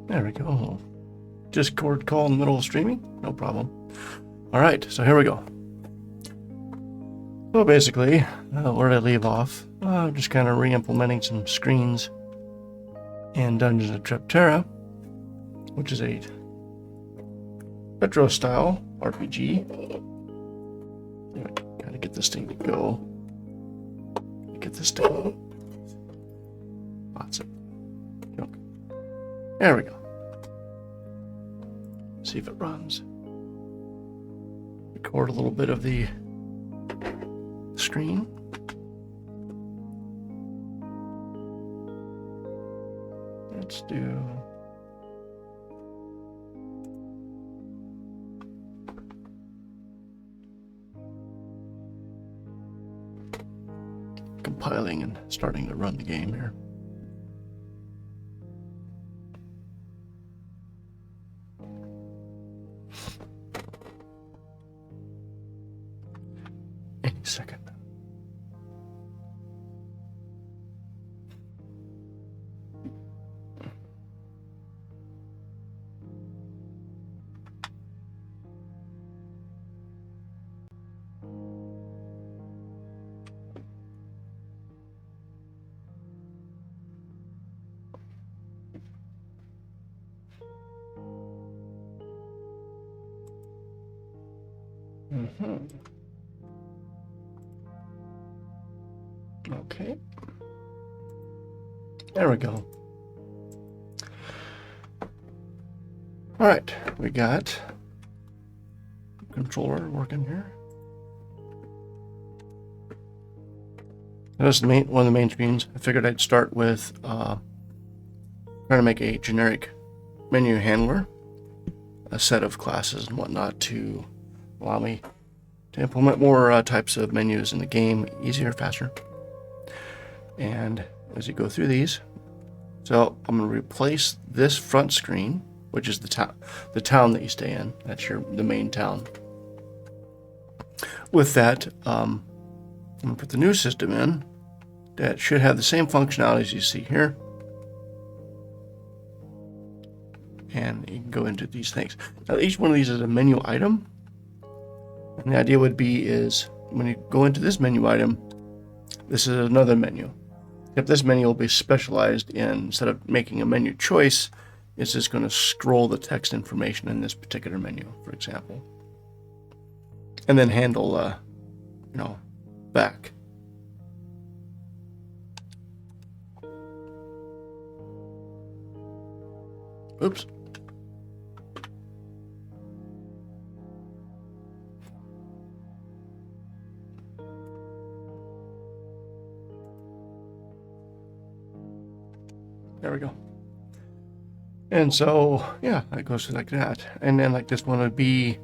There we go. Discord call in the middle of streaming? No problem. All right, so here we go. So basically, where did I leave off? Just kind of re-implementing some screens in Dungeons of Treptera, which is a retro-style RPG. Kind of get this thing to go. Get this thing. Lots of junk. There we go. See if it runs. Record a little bit of the screen. Let's do compiling and starting to run the game here. Any second. Okay. There we go. All right, we got controller working here. That's one of the main screens. I figured I'd start with trying to make a generic menu handler, a set of classes and whatnot to allow me to implement more types of menus in the game easier, faster. And as you go through these, so I'm going to replace this front screen, which is the town that you stay in. That's the main town. With that, I'm going to put the new system in that should have the same functionality as you see here. And you can go into these things. Now, each one of these is a menu item. And the idea would be is when you go into this menu item, this is another menu. If this menu will be specialized in, instead of making a menu choice, it's just going to scroll the text information in this particular menu, for example. And then handle, back. Oops. There we go. And so, yeah, it goes like that. And then like this one would be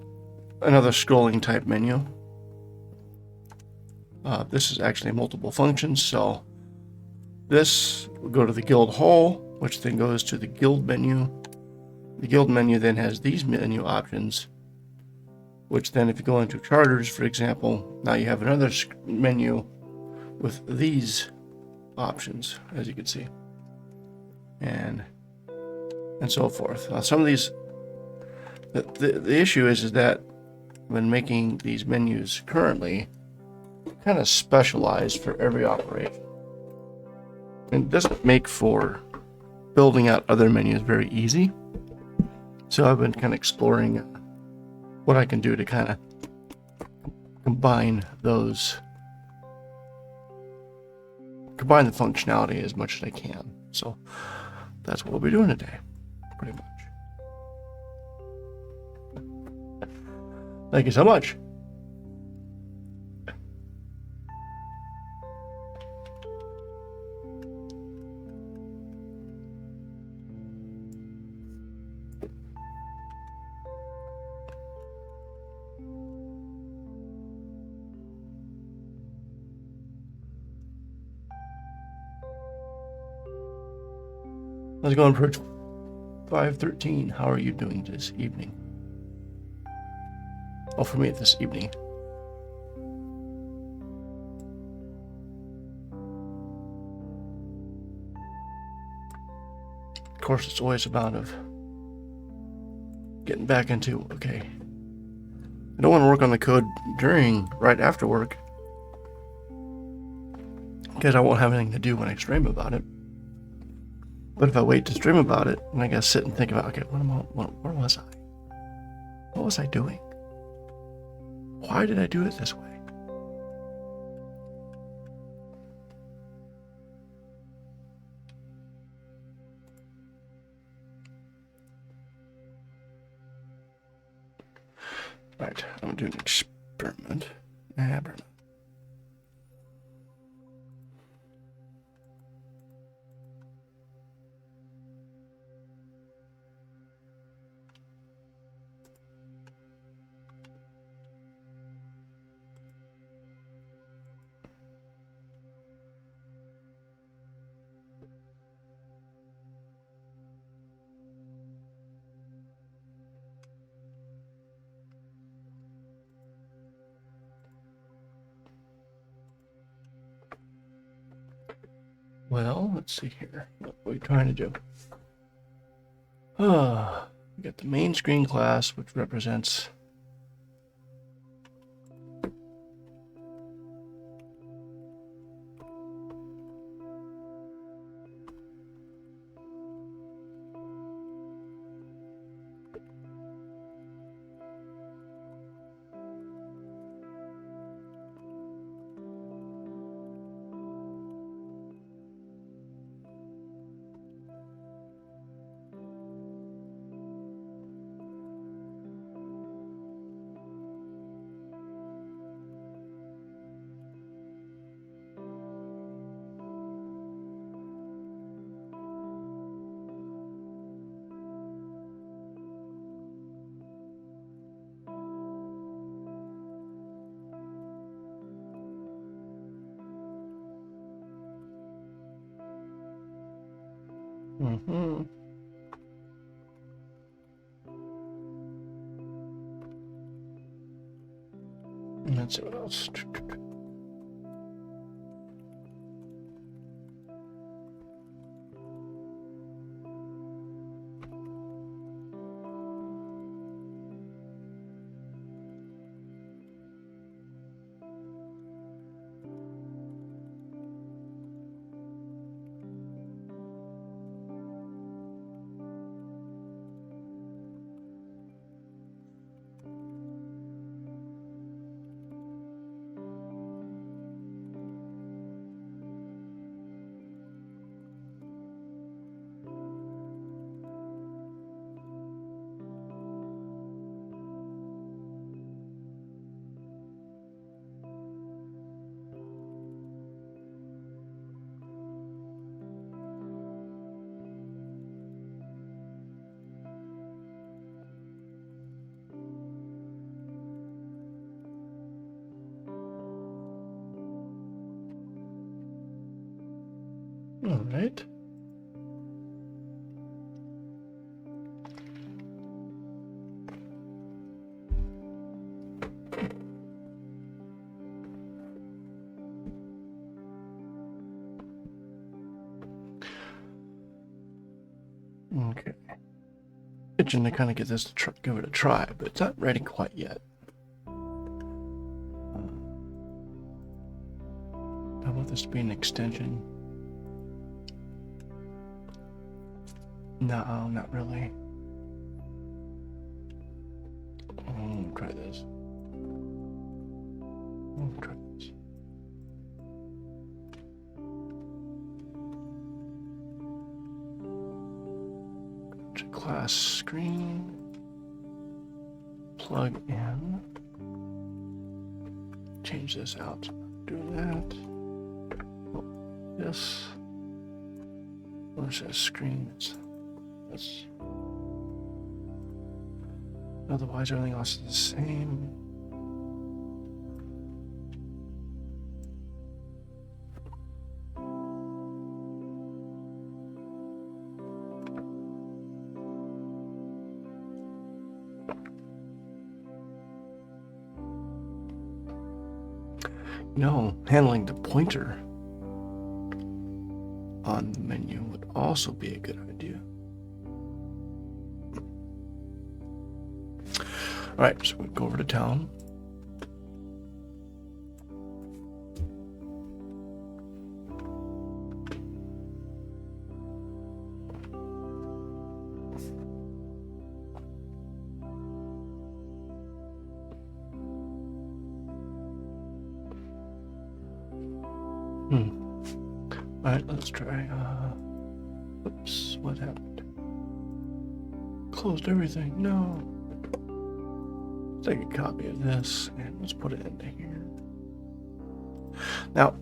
another scrolling type menu. This is actually multiple functions. So this will go to the guild hall, which then goes to the guild menu. The guild menu then has these menu options, which then if you go into charters, for example, now you have another menu with these options, as you can see. And so forth. Some of these, the issue is that when making these menus currently, kind of specialized for every operation. And it doesn't make for building out other menus very easy. So I've been kind of exploring what I can do to kind of combine the functionality as much as I can. So that's what we'll be doing today, pretty much. Thank you so much. Let's go on Purge 513. How are you doing this evening? Oh, for me this evening. Of course, it's always about getting back into, okay, I don't want to work on the code right after work, because I won't have anything to do when I stream about it. But if I wait to stream about it, and I gotta sit and think about, okay, where was I? What was I doing? Why did I do it this way? Right, I'm gonna do an experiment. Well, let's see here. What are we trying to do? We got the main screen class, which represents let's see what else. All right. Okay. Itching to kind of get this to give it a try, but it's not ready quite yet. How about this be an extension? No, not really. Try this. Try this. Go to class screen. Plug in. Change this out. Do that. Oh, this. Where's that screen? That's. Otherwise, everything else is the same. No, handling the pointer on the menu would also be a good idea. All right, so we go over to town. All right, let's try. Oops, what happened? Closed everything. No. Let's take a copy of this and let's put it into here. Now,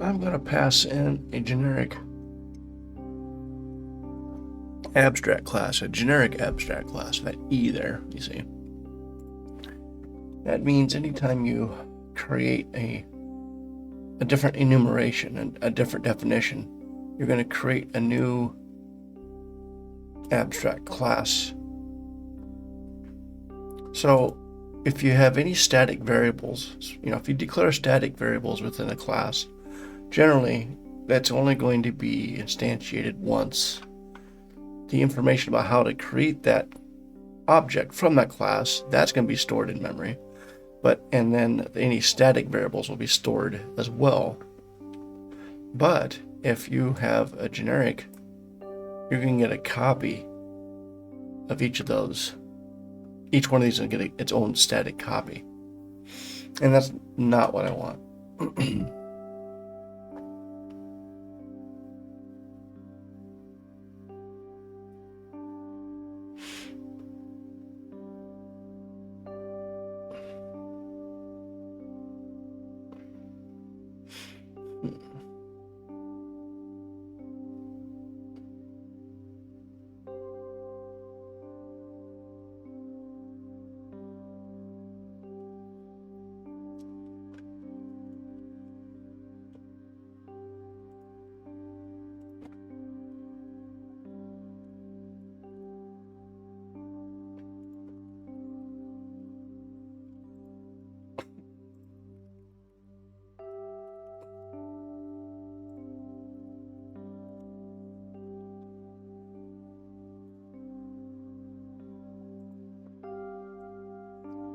I'm going to pass in a generic abstract class, a generic abstract class, that E there, you see. That means anytime you create a different enumeration and a different definition, you're going to create a new abstract class. So if you have any static variables, if you declare static variables within a class, generally that's only going to be instantiated once. The information about how to create that object from that class, that's going to be stored in memory. And then any static variables will be stored as well. But if you have a generic, you're going to get a copy of each of those. Each one of these is going to get its own static copy. And that's not what I want.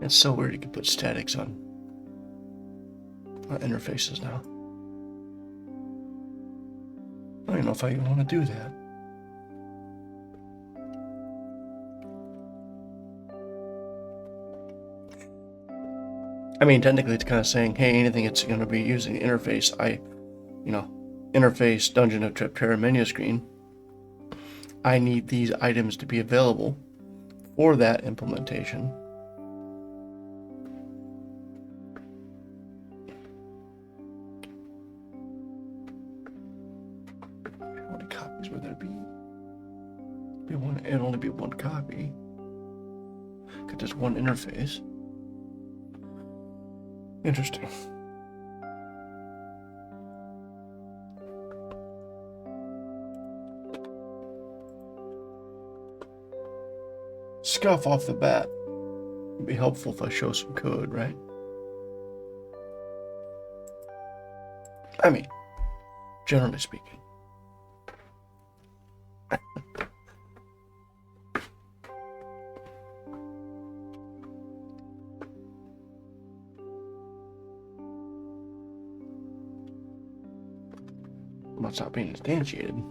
It's so weird you can put statics on interfaces now. I don't even know if I even want to do that. I mean, technically it's kind of saying, hey, anything that's going to be using the interface, interface Dungeon of Treptera menu screen, I need these items to be available for that implementation. How many copies would there be? It'd only be one copy. Because there's one interface. Interesting. Scuff off the bat. It'd be helpful if I show some code, right? I mean, generally speaking. Well, it's not being instantiated.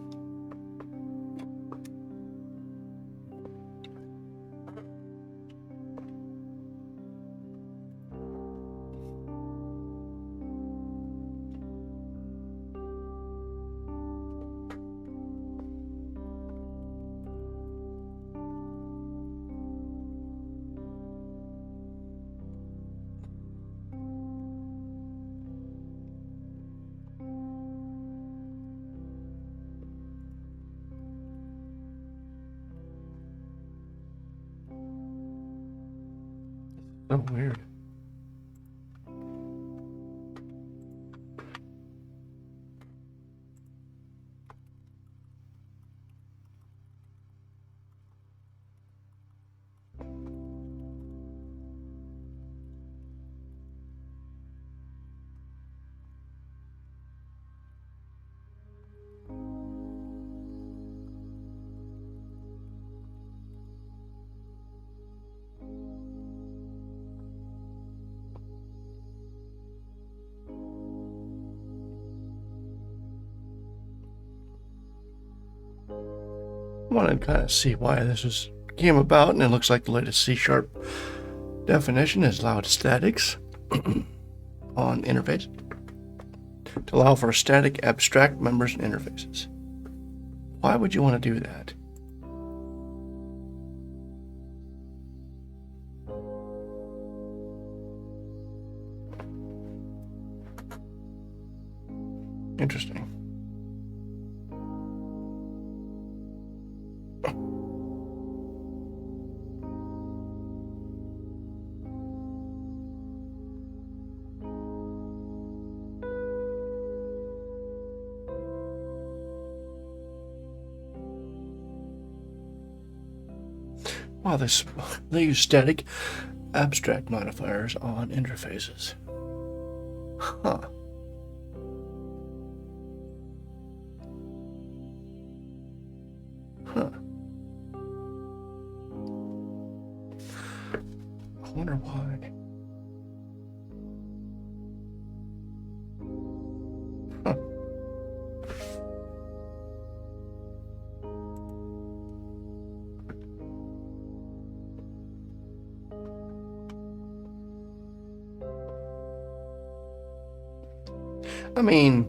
So weird. I want to kind of see why this came about, and it looks like the latest C# definition has allowed statics on interface to allow for static abstract members and interfaces. Why would you want to do that? Interesting. Wow, they use static abstract modifiers on interfaces. Huh. Huh. I wonder why. Huh. I mean,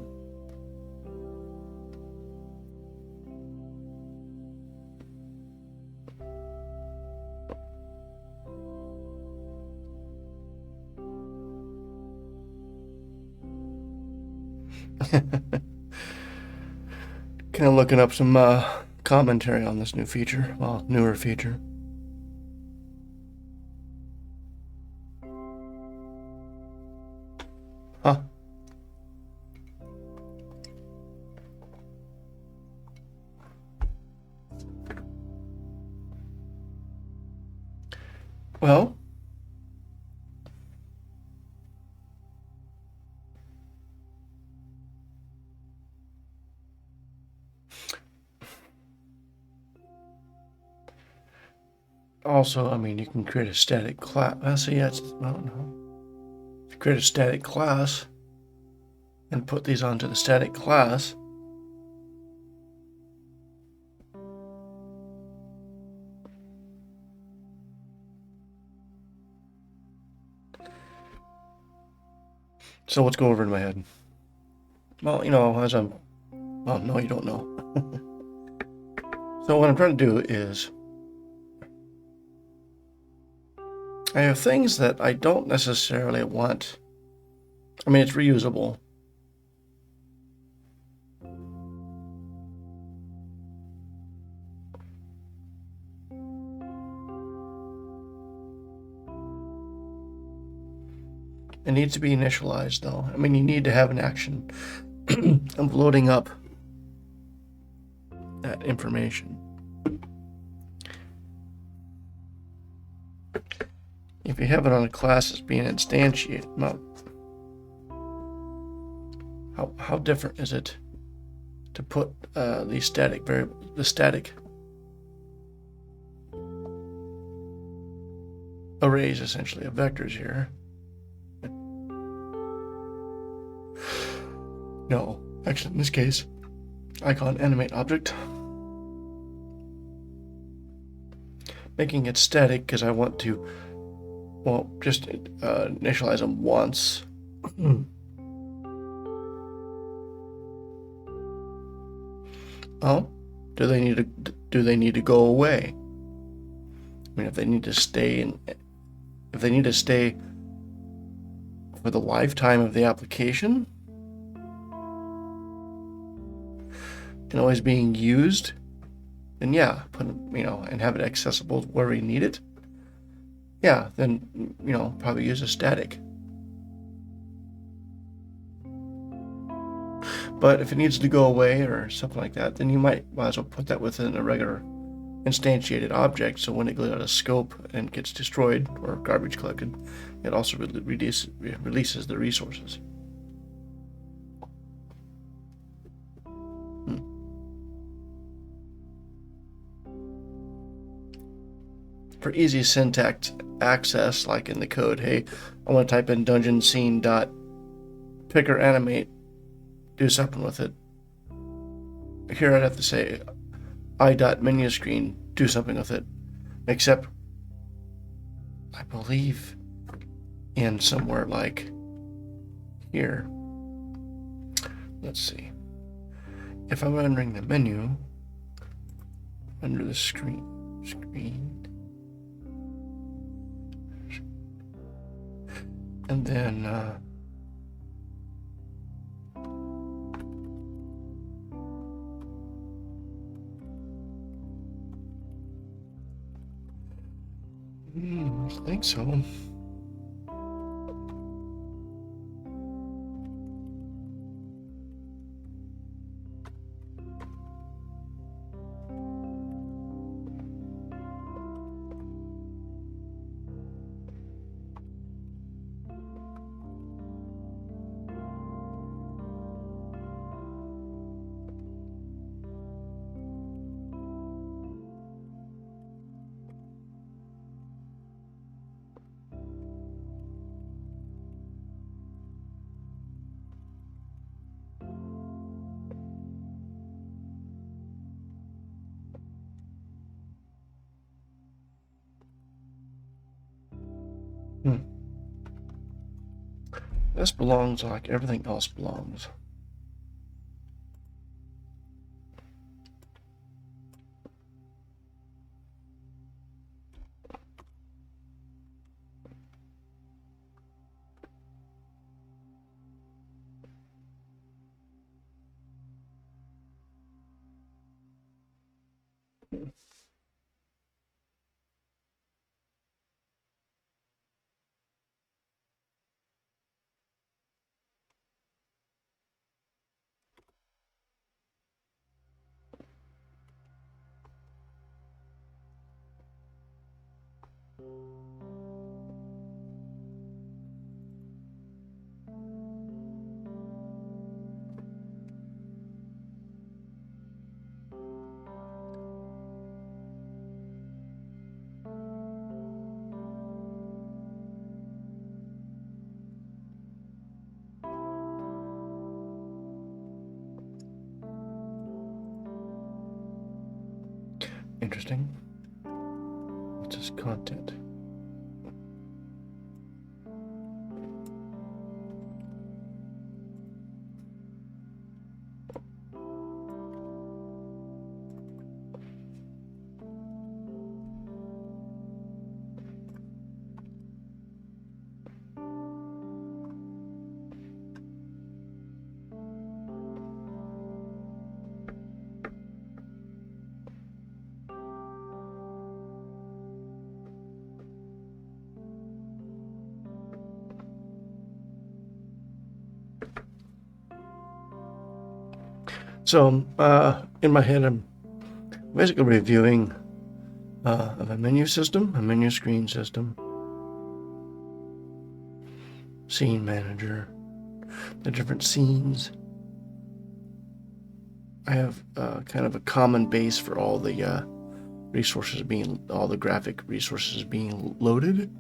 kind of looking up some commentary on this new feature, well, newer feature. Huh. Well, also, I mean, you can create a static class. Well, see, that's, I don't know. If you create a static class and put these onto the static class, so what's going over in my head? Well, you know, well, no, you don't know. So what I'm trying to do is, I have things that I don't necessarily want. I mean, it's reusable. It needs to be initialized, though. I mean, you need to have an action of loading up that information. If you have it on a class that's being instantiated, how different is it to put the static arrays, essentially, of vectors here? No, actually, in this case, icon animate object, making it static because I want to, well, just initialize them once. Oh, do they need to go away? I mean, if they need to stay for the lifetime of the application and always being used, then yeah, and have it accessible where we need it. Yeah, then probably use a static. But if it needs to go away or something like that, then you might as well put that within a regular instantiated object, so when it goes out of scope and gets destroyed or garbage collected, it also releases the resources. For easy syntax access, like in the code, hey, I want to type in dungeon scene dot pick or animate, do something with it. Here I'd have to say i.menu screen, do something with it. Except, I believe in somewhere like here. Let's see. If I'm entering the menu under the screen, and then I think so. This belongs like everything else belongs. Interesting. What's this content? So, in my head, I'm basically reviewing of a menu system, a menu screen system, scene manager, the different scenes. I have kind of a common base for all the all the graphic resources being loaded.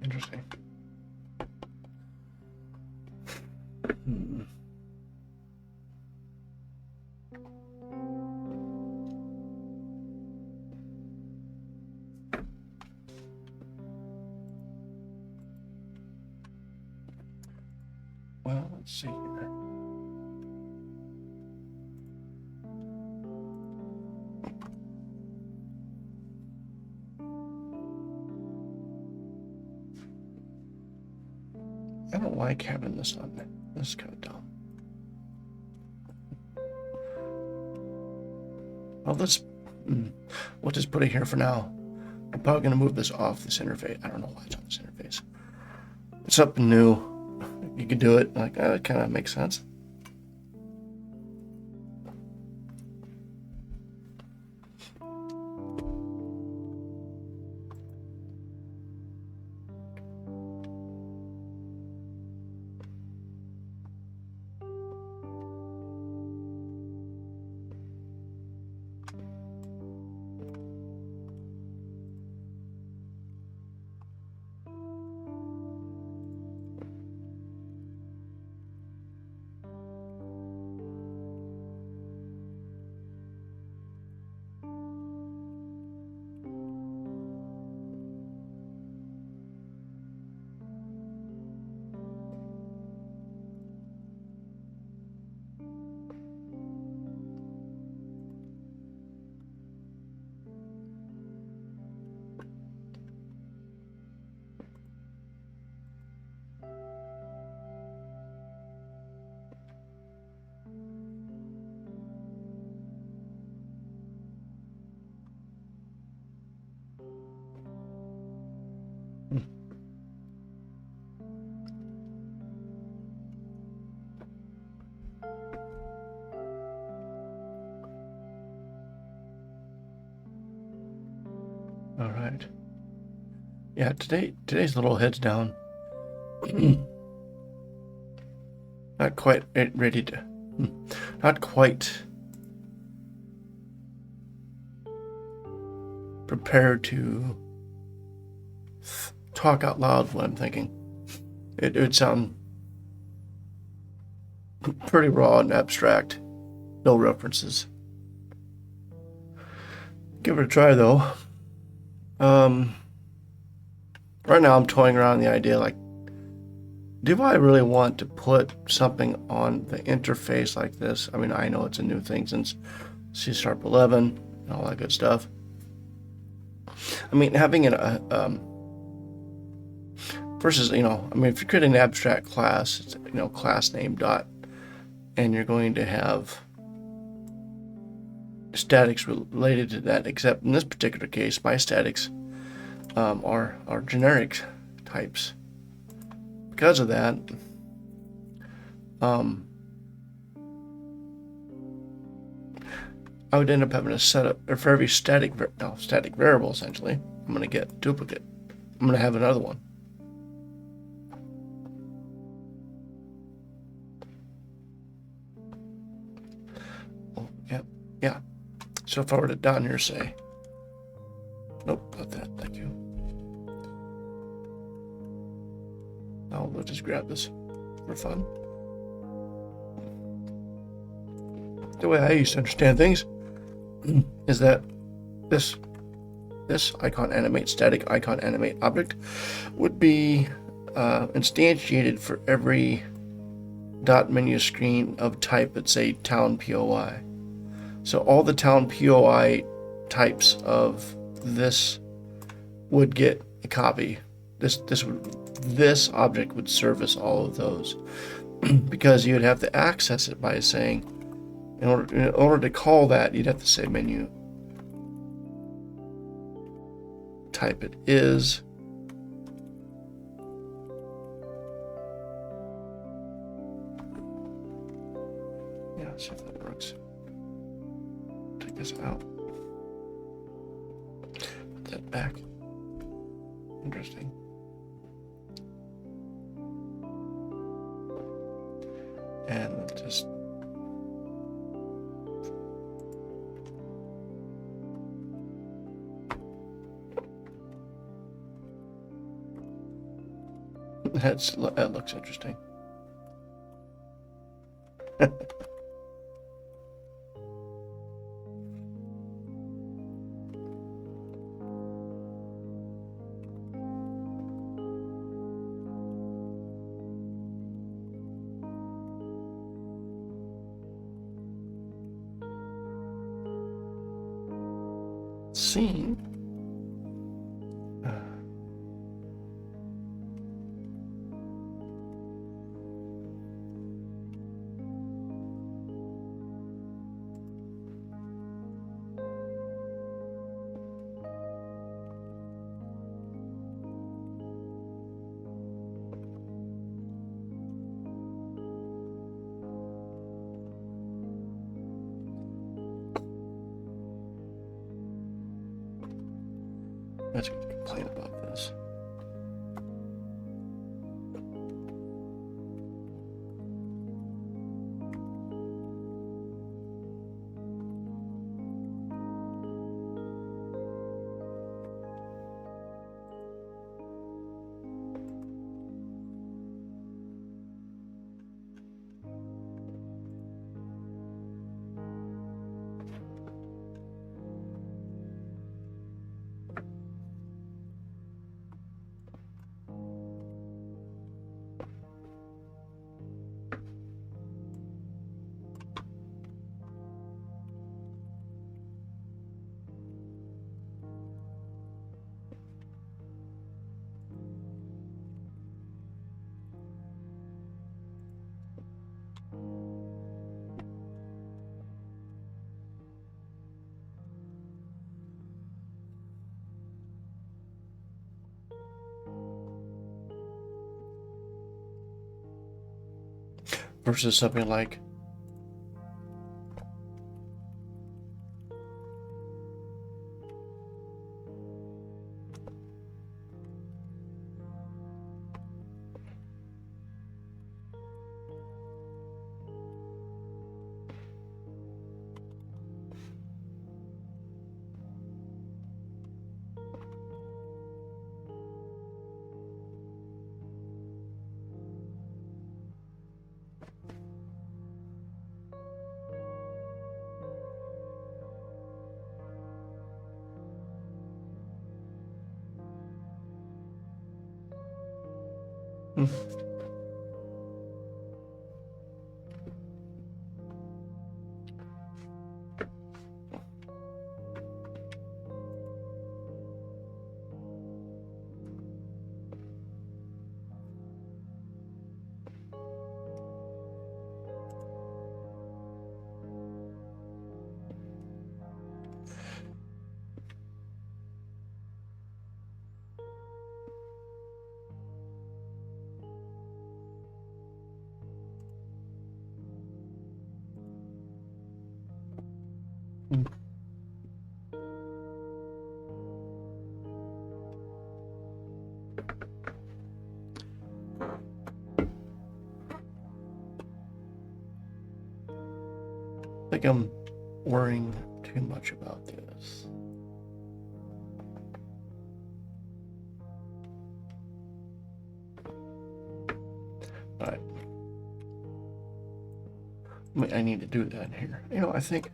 Interesting. Well, let's see here. I don't like having this on there. This is kind of dumb. Well, we'll just put it here for now. I'm probably going to move this off this interface. I don't know why it's on this interface. It's something new. You can do it. Like, it kind of makes sense. All right. Yeah, today's a little heads down. Not quite ready to. Not quite prepared to talk out loud what I'm thinking. It would sound pretty raw and abstract. No references. Give it a try though. Right now I'm toying around the idea like, do I really want to put something on the interface like this? I mean, I know it's a new thing since C# 11 and all that good stuff. I mean, having versus, I mean, if you create an abstract class, it's, class name dot, and you're going to have statics related to that, except in this particular case, my statics are generic types. Because of that, I would end up having to set up, or for every static variable, essentially, I'm going to get a duplicate. I'm going to have another one. Oh, yeah. So if I were to down here say, nope, not that, thank you. Now we'll just grab this for fun. The way I used to understand things is that this icon animate static icon animate object would be instantiated for every dot menu screen of type, let's say town POI. So all the town POI types of this would get a copy. This object would service all of those because you'd have to access it by saying, in order to call that, you'd have to say menu type it is. Yeah, let's see if that works. Take this out. Put that back. Interesting. And let's just that looks interesting. Scene. Let's complain about this. versus something like I think I'm worrying too much about this. All right. I need to do that here. You know, I think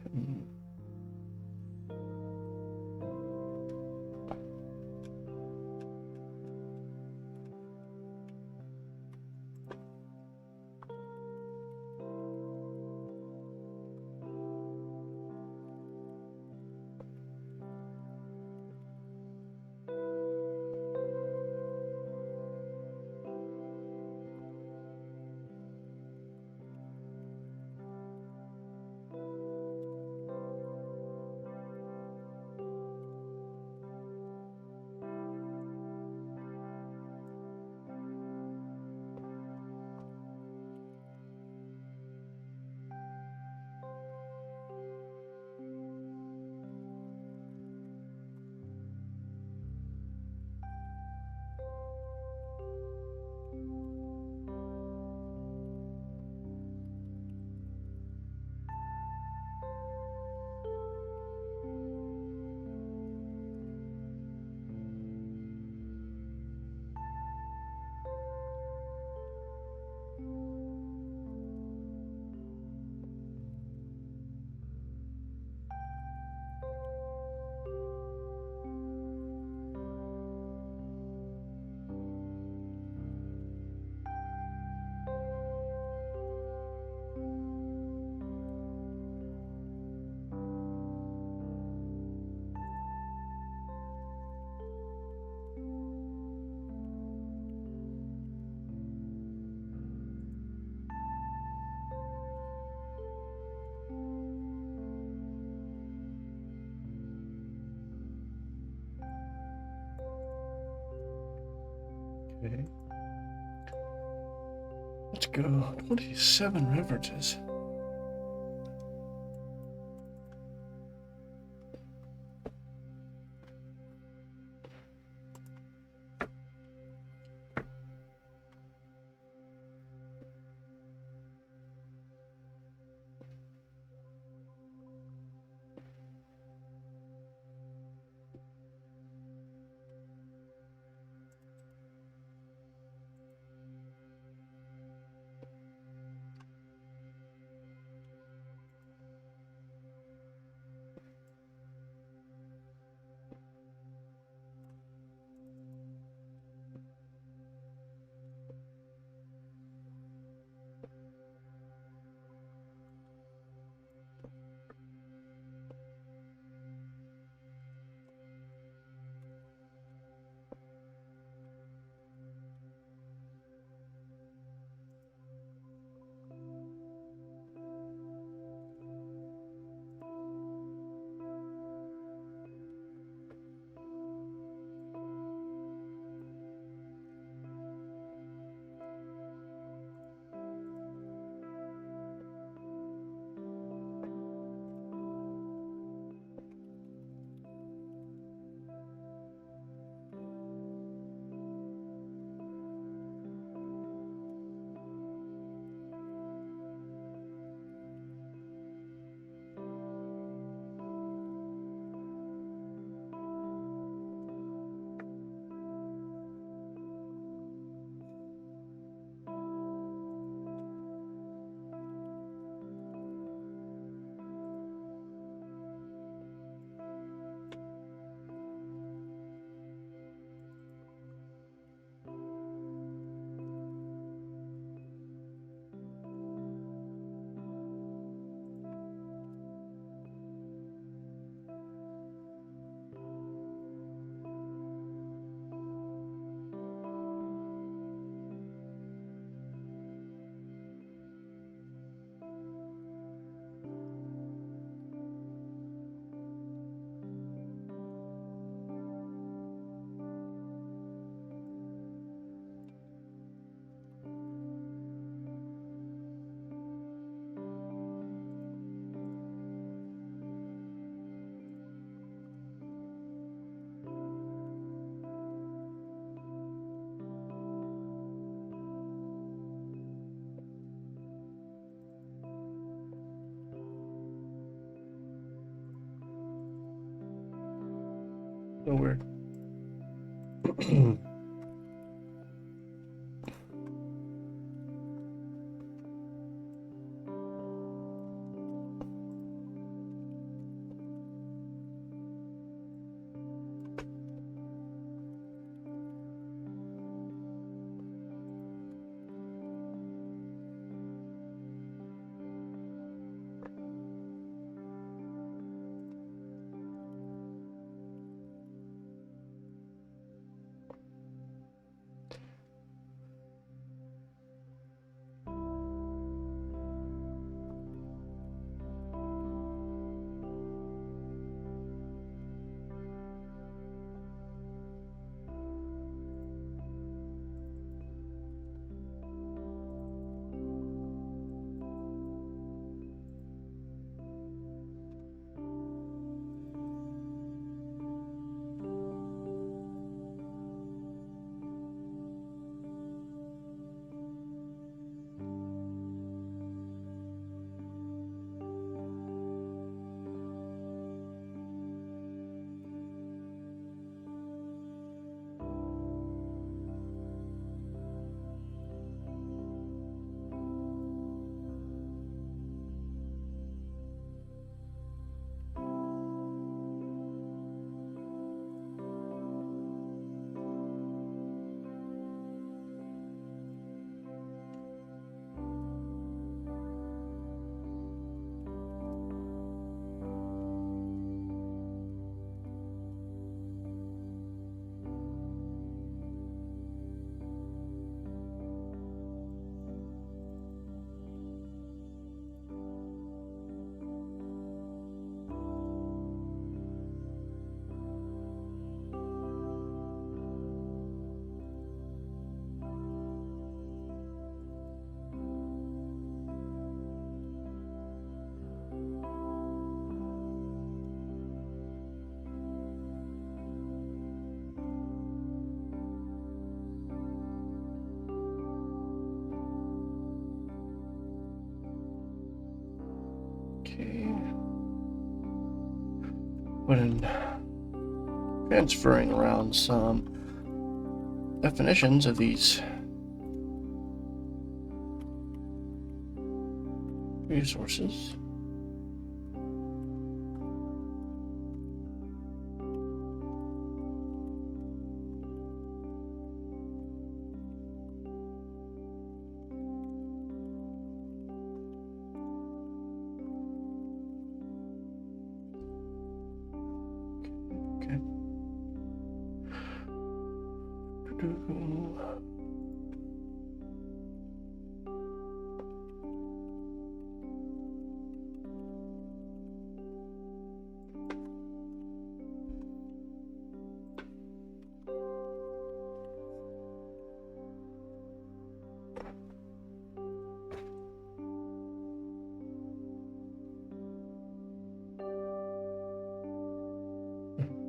okay. Let's go 27 references. So weird. Okay. When transferring around some definitions of these resources. Okay.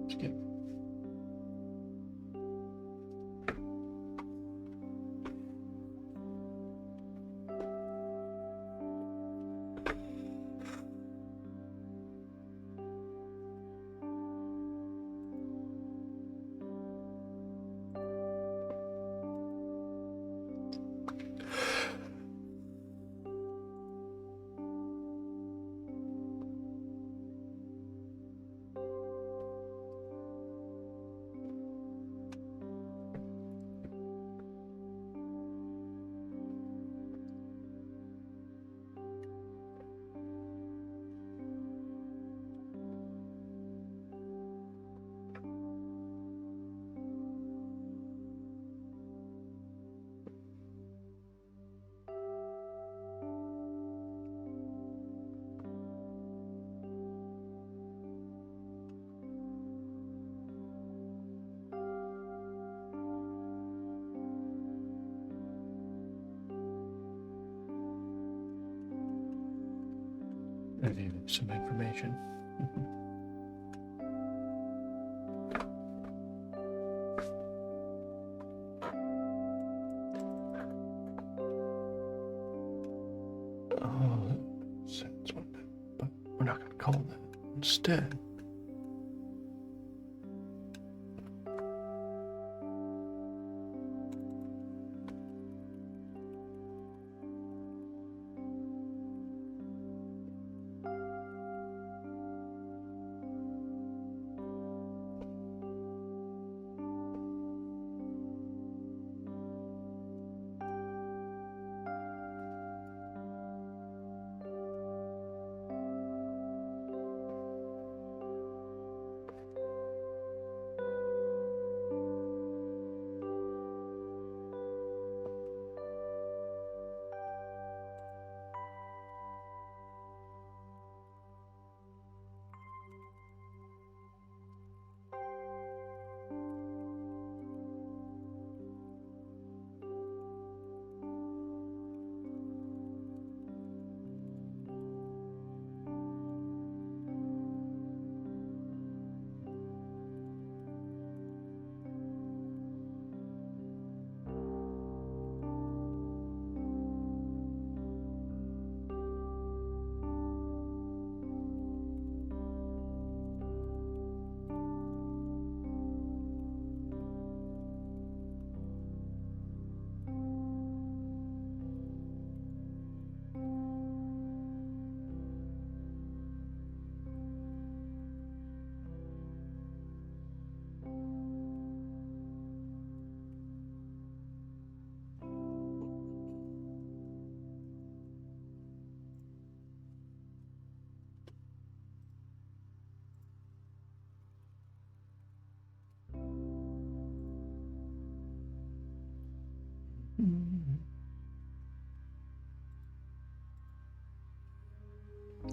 Skip. Review some information. Oh, that's what, but we're not going to call that. Instead,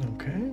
Okay.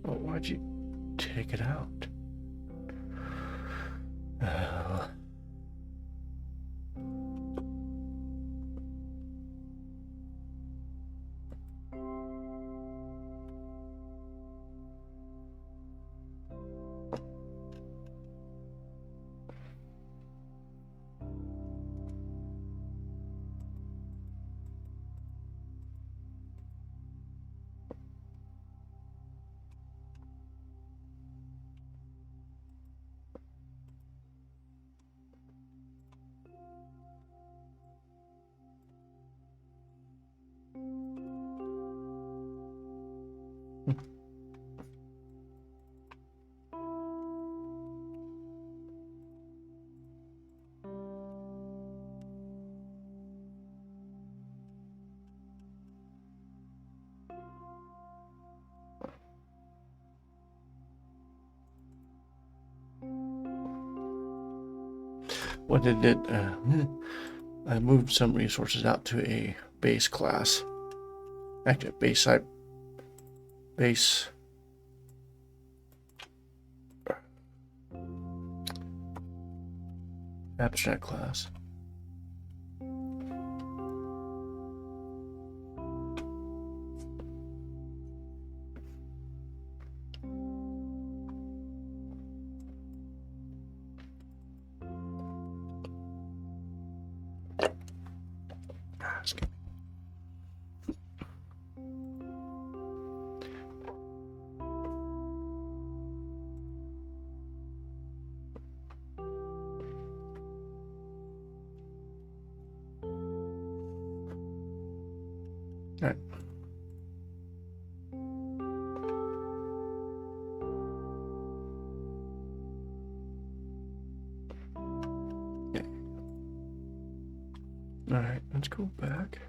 Oh, why'd you take it out? What did it? I moved some resources out to a base class. Actually, base abstract class. All right. Yeah. All right, let's go back.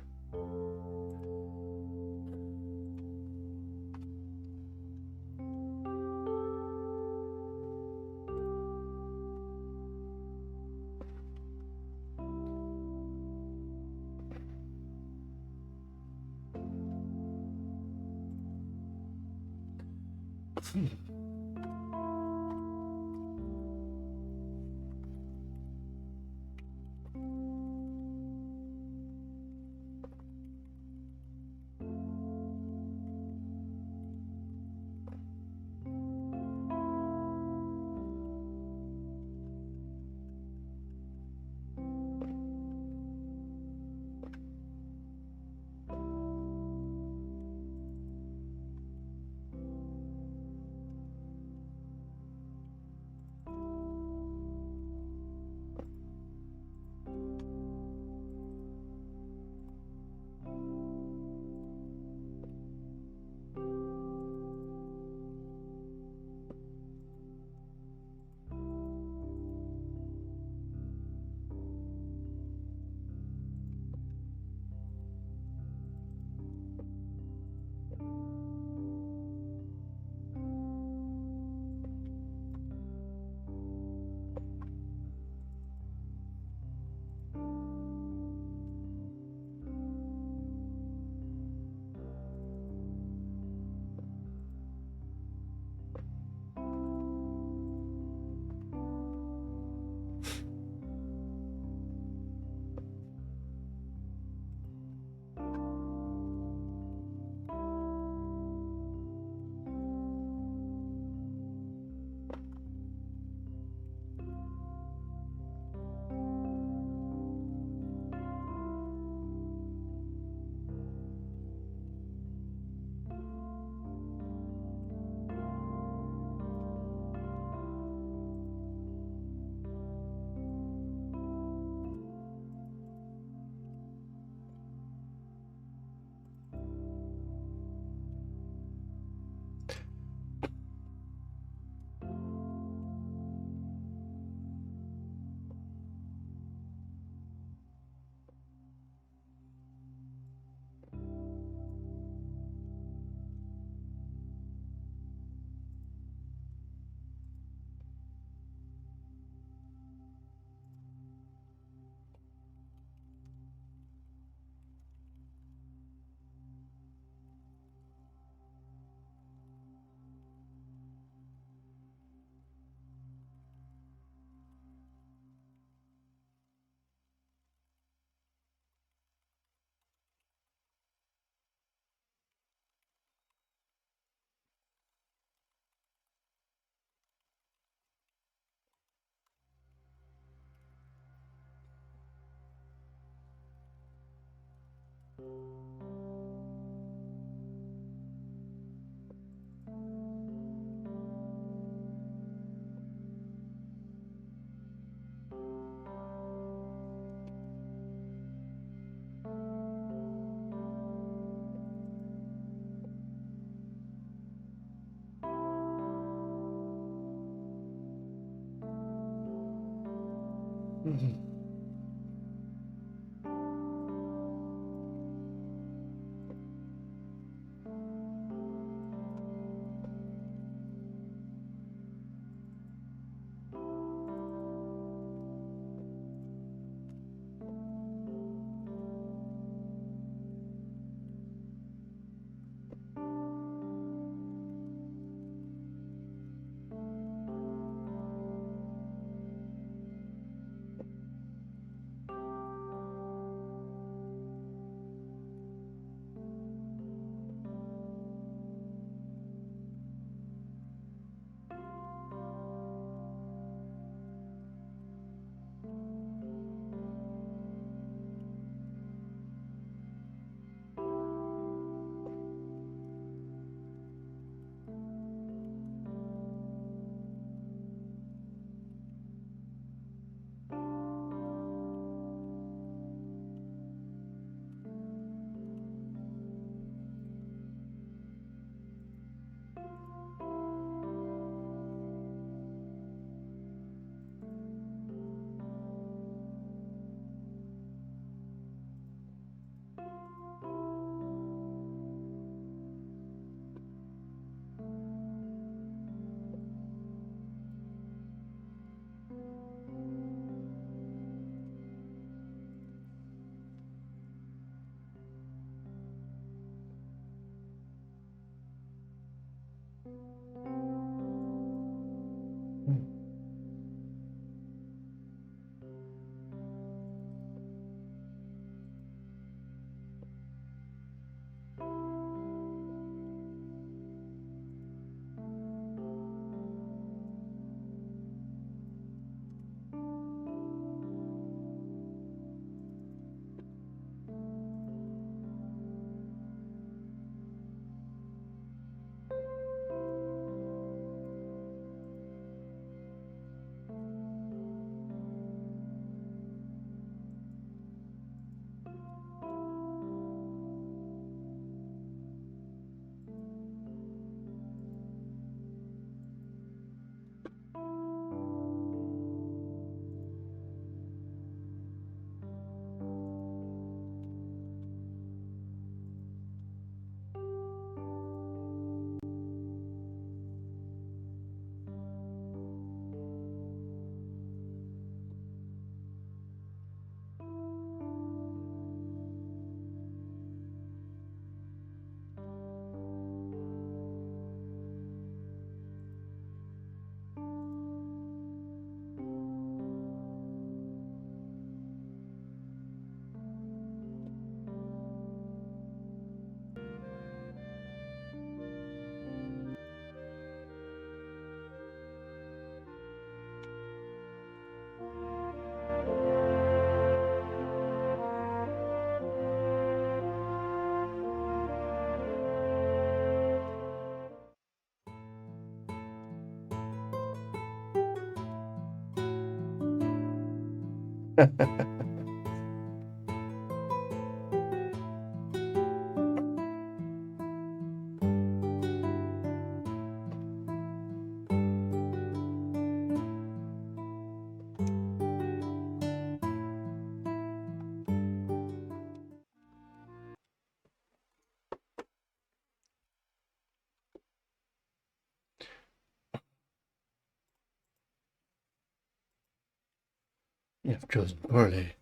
You have chosen poorly.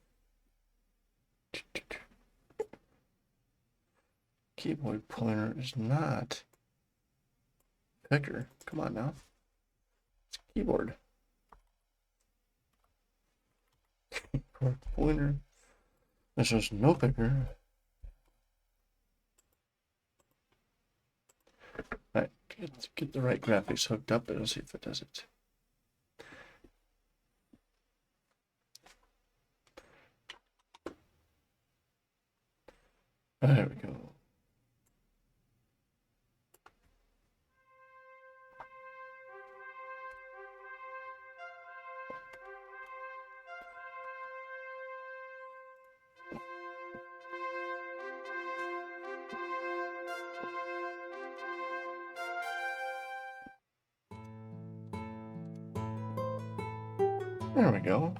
Keyboard pointer is not picker. Come on now. It's keyboard. Keyboard pointer. This is no picker. Alright, get the right graphics hooked up and see if it does it. There we go.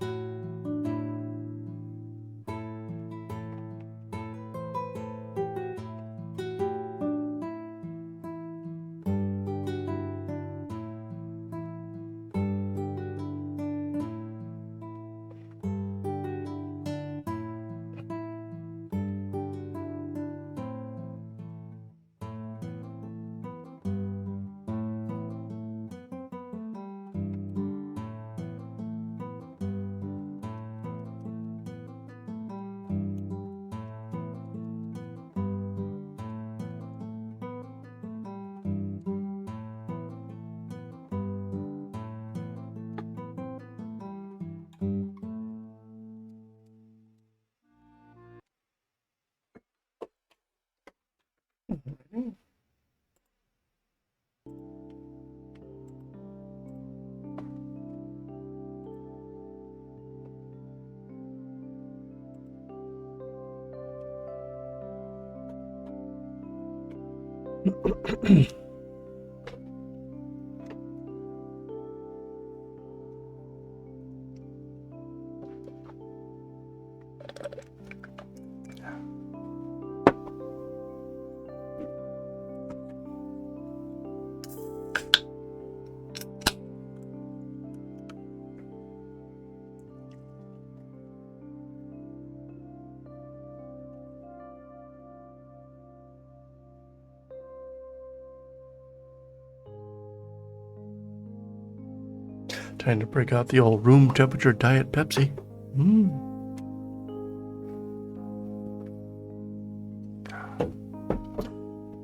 Time to break out the old room temperature Diet Pepsi.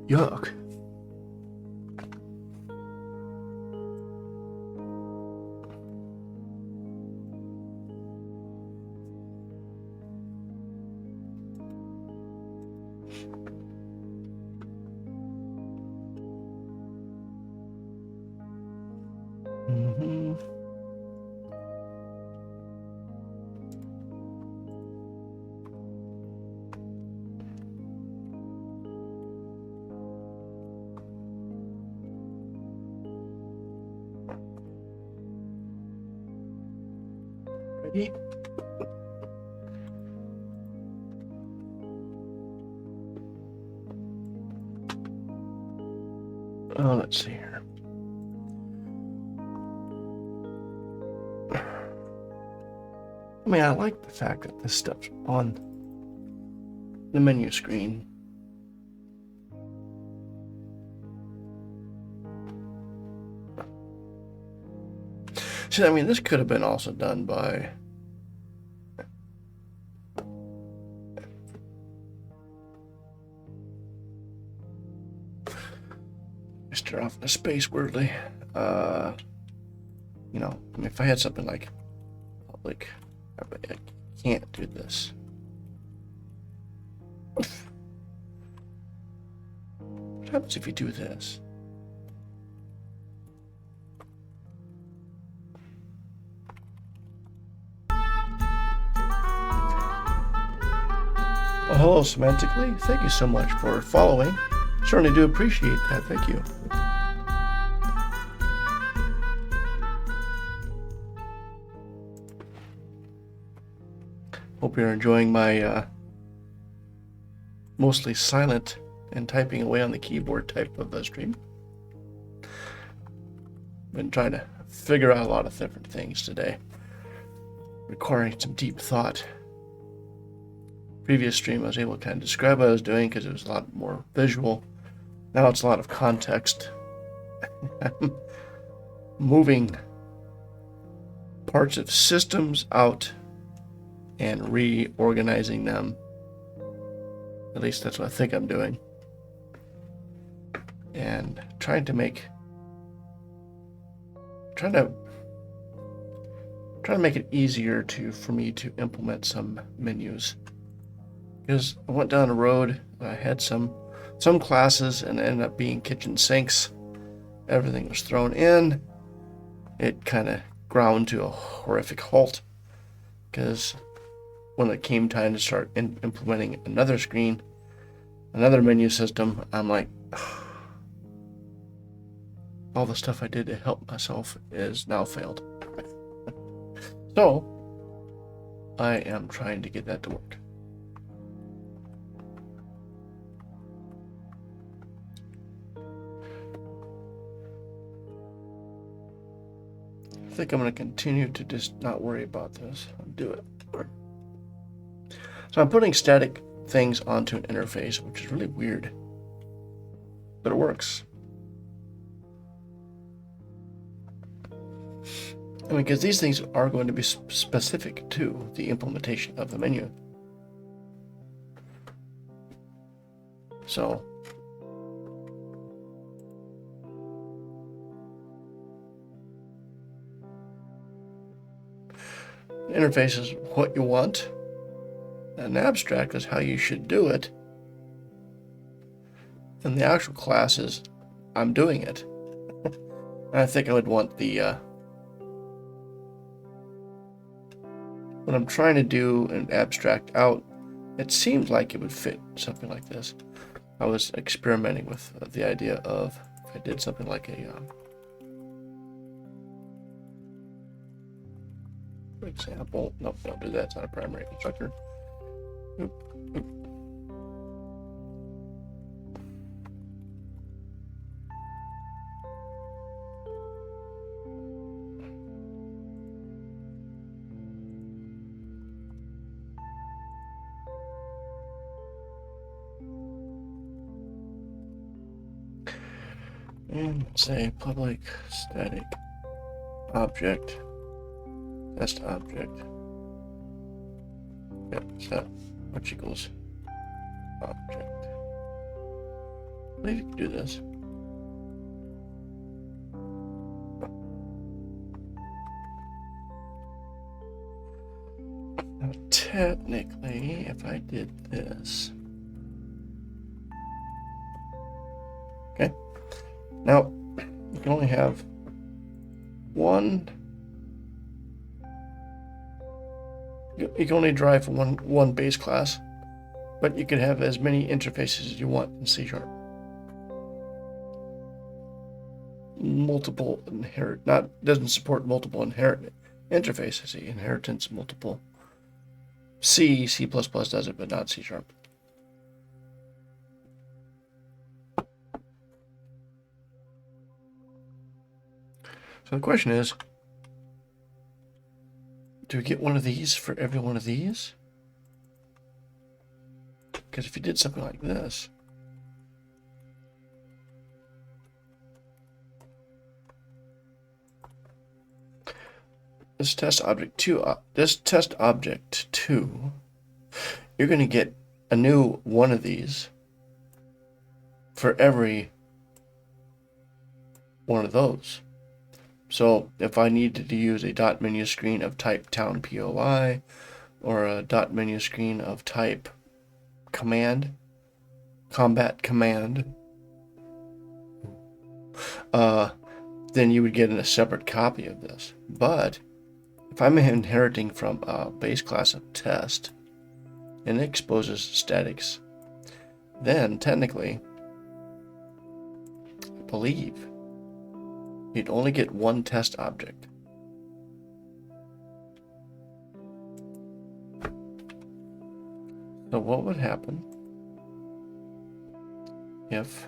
Yuck. Ready? Oh, let's see here. I mean, I like the fact that this stuff's on the menu screen. See, I mean, this could have been also done by start off in the space weirdly. You know, I mean, if I had something like public, I can't do this. What happens if you do this? Well, hello, Semantically. Thank you so much for following. Certainly do appreciate that. Thank you. Hope you're enjoying my mostly silent and typing away on the keyboard type of the stream. Been trying to figure out a lot of different things today, requiring some deep thought. Previous stream I was able to kind of describe what I was doing because it was a lot more visual. Now it's a lot of context. I'm moving parts of systems out and reorganizing them. At least that's what I think I'm doing. And trying to make it easier for me to implement some menus. Because I went down a road, I had some classes and it ended up being kitchen sinks. Everything was thrown in. It kind of ground to a horrific halt. Because when it came time to start implementing another screen, another menu system, I'm like, all the stuff I did to help myself is now failed. So I am trying to get that to work. I think I'm going to continue to just not worry about this and do it. So I'm putting static things onto an interface, which is really weird, but it works. I mean, because these things are going to be specific to the implementation of the menu. So the interface is what you want. An abstract is how you should do it. And the actual class is I'm doing it. And I think I would want the when I'm trying to do an abstract out, it seemed like it would fit something like this. I was experimenting with the idea of if I did something like a for example, nope, don't do that. It's not a primary constructor. Oop, oop. And say public static object test object. Yep, set which equals object. I believe you can do this. Now, technically, if I did this, okay. Now you can only have one. You can only drive one base class, but you can have as many interfaces as you want in C#. Multiple doesn't support multiple inherent interfaces. See, inheritance multiple. C++ does it, but not C#. So the question is, do we get one of these for every one of these? Because if you did something like this, this test object 2, you're going to get a new one of these for every one of those. So if I needed to use a dot menu screen of type town POI or a dot menu screen of type combat command, then you would get a separate copy of this. But if I'm inheriting from a base class of test and it exposes statics, then technically, I believe you'd only get one test object. So what would happen if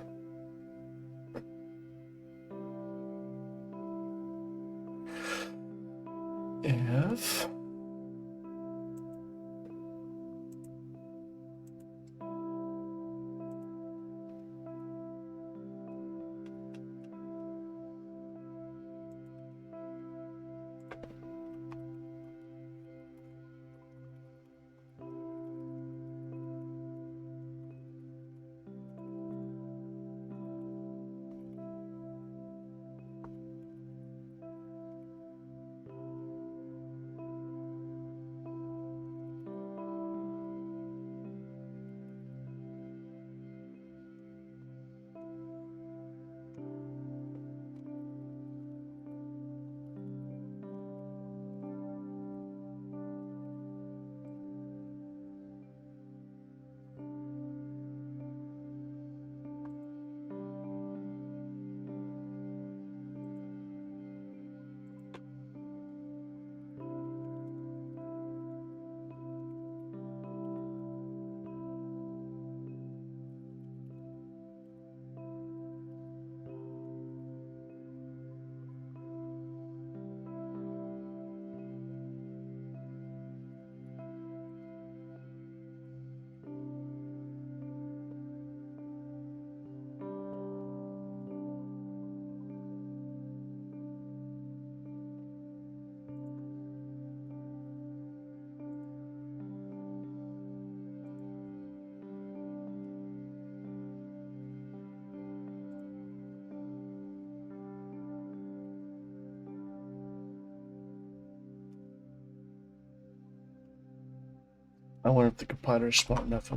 I wonder if the compiler is smart enough.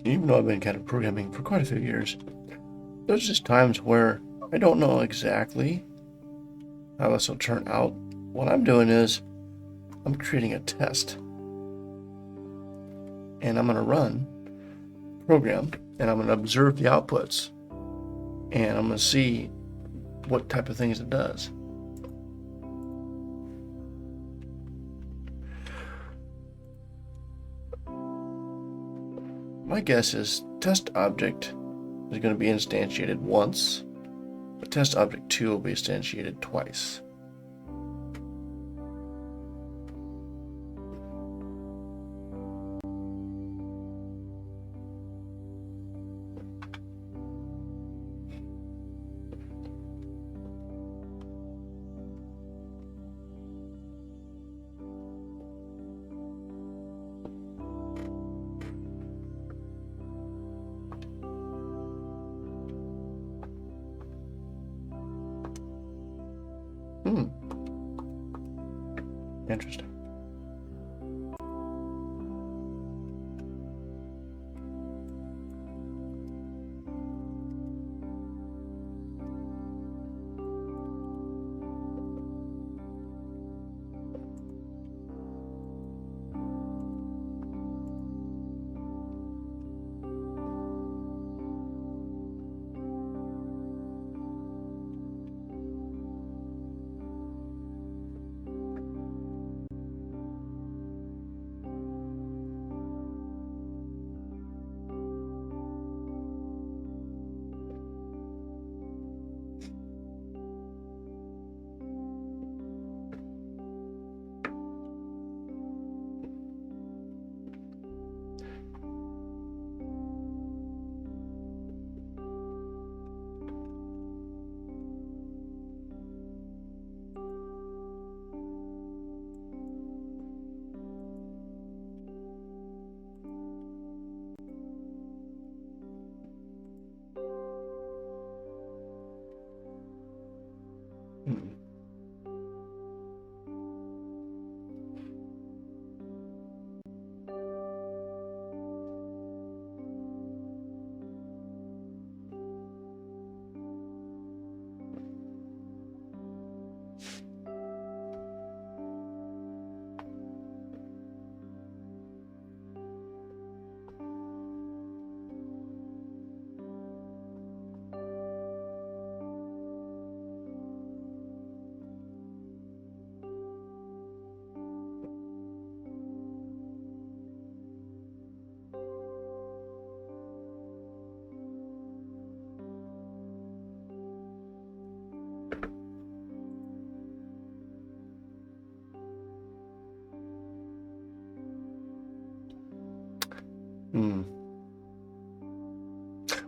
Even though I've been kind of programming for quite a few years, there's just times where I don't know exactly how this will turn out. What I'm doing is I'm creating a test, and I'm going to run the program, and I'm going to observe the outputs, and I'm going to see what type of things it does. My guess is test object is going to be instantiated once, but test object 2 will be instantiated twice. Interesting.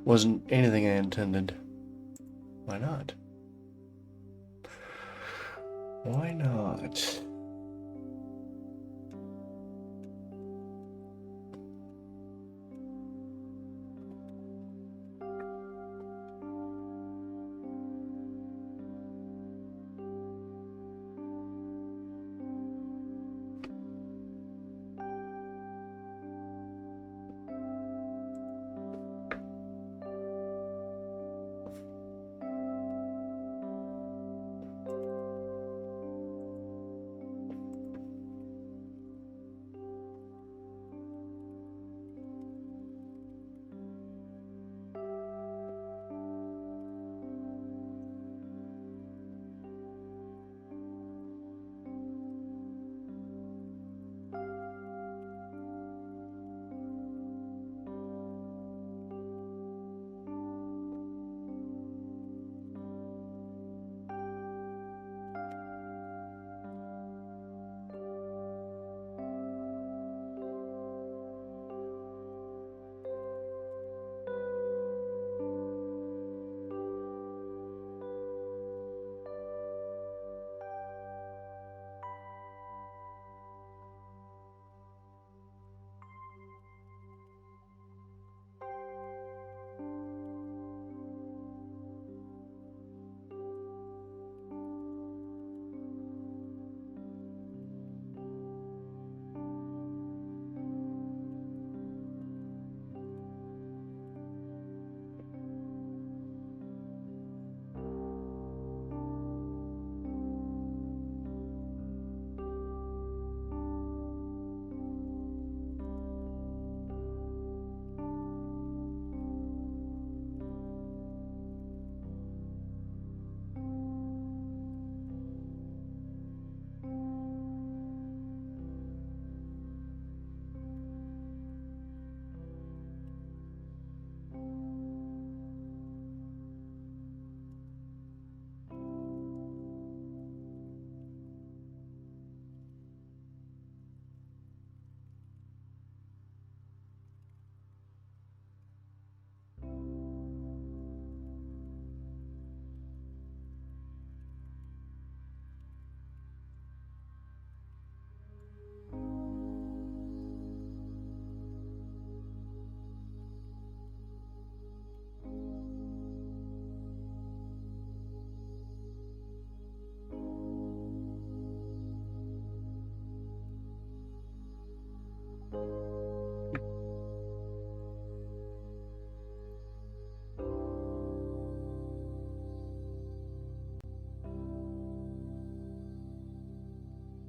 Wasn't anything I intended. Why not? Why not?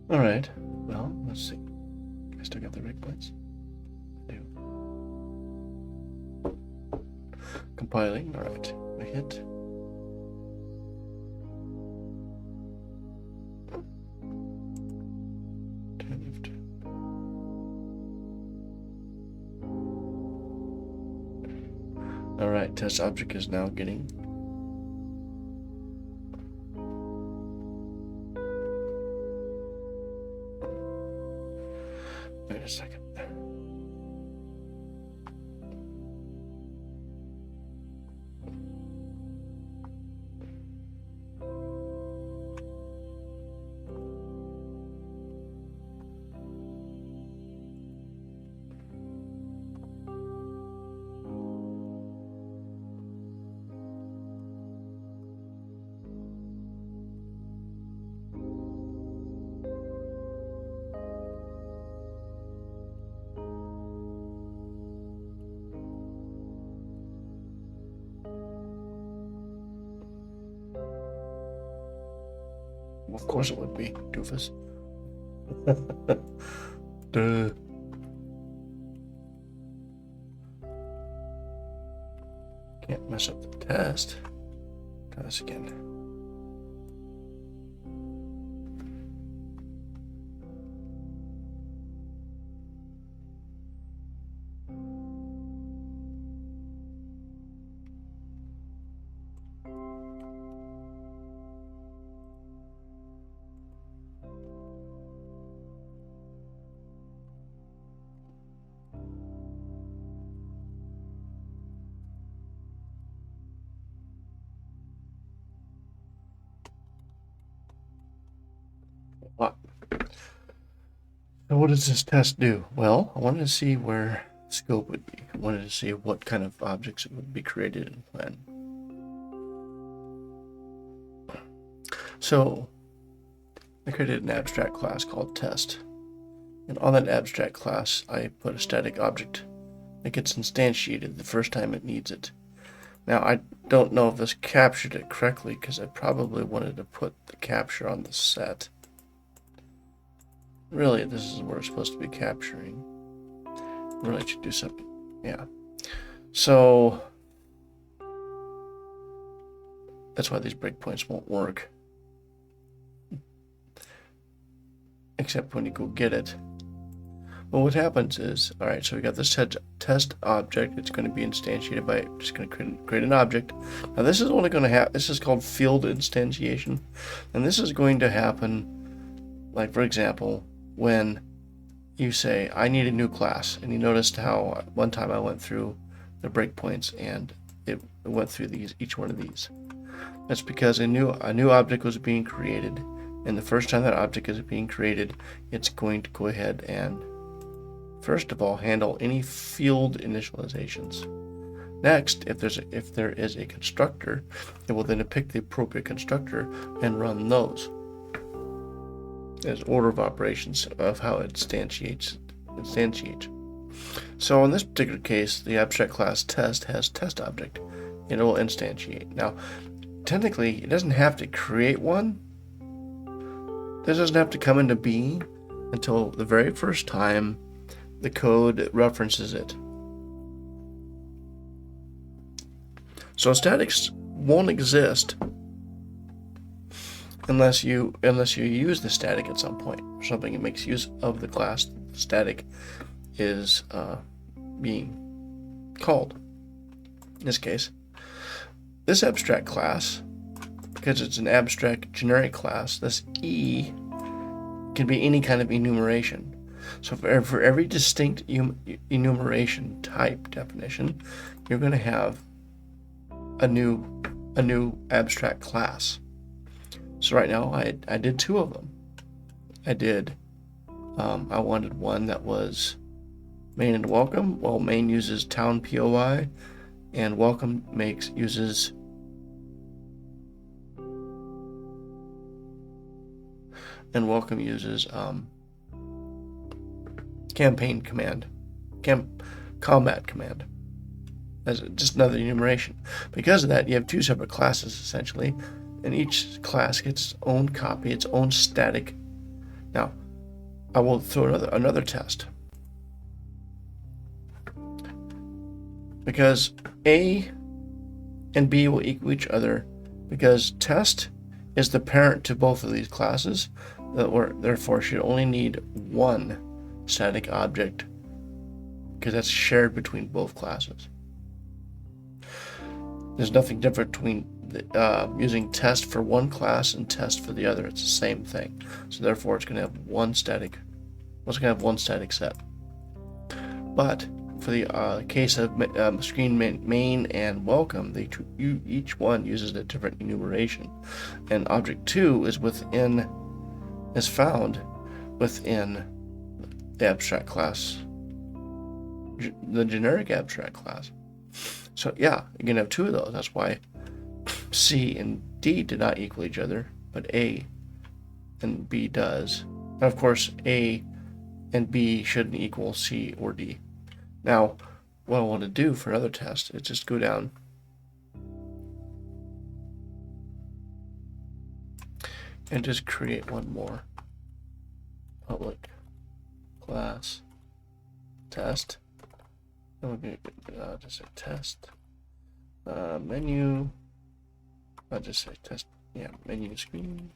All right. Well, let's see. I still got the breakpoints. I do. Compiling. All right. I hit. All right. Test object is now getting. Wait a second. Of course it would be, doofus. Duh. Can't mess up the test. Try this again. What? So what does this test do? Well, I wanted to see where scope would be. I wanted to see what kind of objects would be created and when. So I created an abstract class called test. And on that abstract class, I put a static object that gets instantiated the first time it needs it. Now, I don't know if this captured it correctly because I probably wanted to put the capture on the set. Really, this is where it's supposed to be capturing. Really, it should do something. Yeah. So that's why these breakpoints won't work. Except when you go get it. Well, what happens is, all right, so we got this test object. It's going to be instantiated by just going to create an object. Now, this is only going to happen. This is called field instantiation, and this is going to happen, like for example, when you say, "I need a new class," and you noticed how one time I went through the breakpoints and it went through each one of these. That's because a new object was being created, and the first time that object is being created, it's going to go ahead and first of all handle any field initializations. Next, if there is a constructor, it will then pick the appropriate constructor and run those as order of operations of how it instantiates. So in this particular case, the abstract class test has test object, and it will instantiate. Now, technically, it doesn't have to create one. This doesn't have to come into being until the very first time the code references it. So statics won't exist unless you use the static at some point, or something that makes use of the class the static is being called. In this case, this abstract class, because it's an abstract generic class, this E can be any kind of enumeration. So for every distinct enumeration type definition, you're going to have a new abstract class. So right now I did two of them. I wanted one that was main and welcome. Well, main uses town POI, and welcome uses campaign command, combat command, as just another enumeration. Because of that, you have two separate classes essentially, and each class gets its own copy, its own static. Now, I will throw another test. Because A and B will equal each other, because test is the parent to both of these classes, therefore should only need one static object, because that's shared between both classes. There's nothing different between using test for one class and test for the other. It's the same thing. So therefore, it's going to have one static. It's going to have one static set. But for the case of screen main and welcome, each one uses a different enumeration, and object 2 is found within the abstract class, the generic abstract class. So yeah, you're gonna have two of those. That's why C and D did not equal each other, but A and B does. And of course, A and B shouldn't equal C or D. Now, what I want to do for another test is just go down and just create one more public class test. And we're going to just say test menu. I'll just say test, yeah, menu screen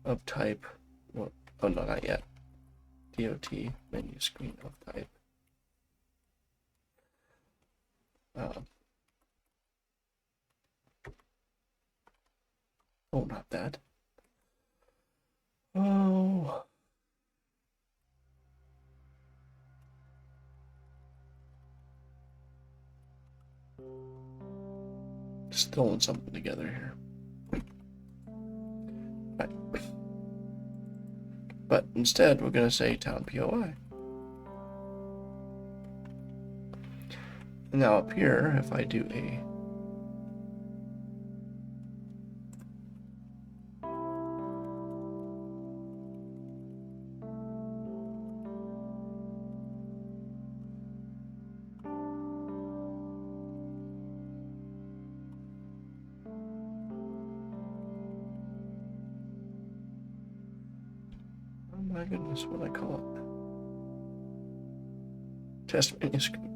of type. Well, oh no, not yet. DOT menu screen of type. Oh, not that. Oh. Just throwing something together here. Right. But instead, we're going to say town POI. And now up here, if I do a oh my goodness, what do I call it? Test menu screen.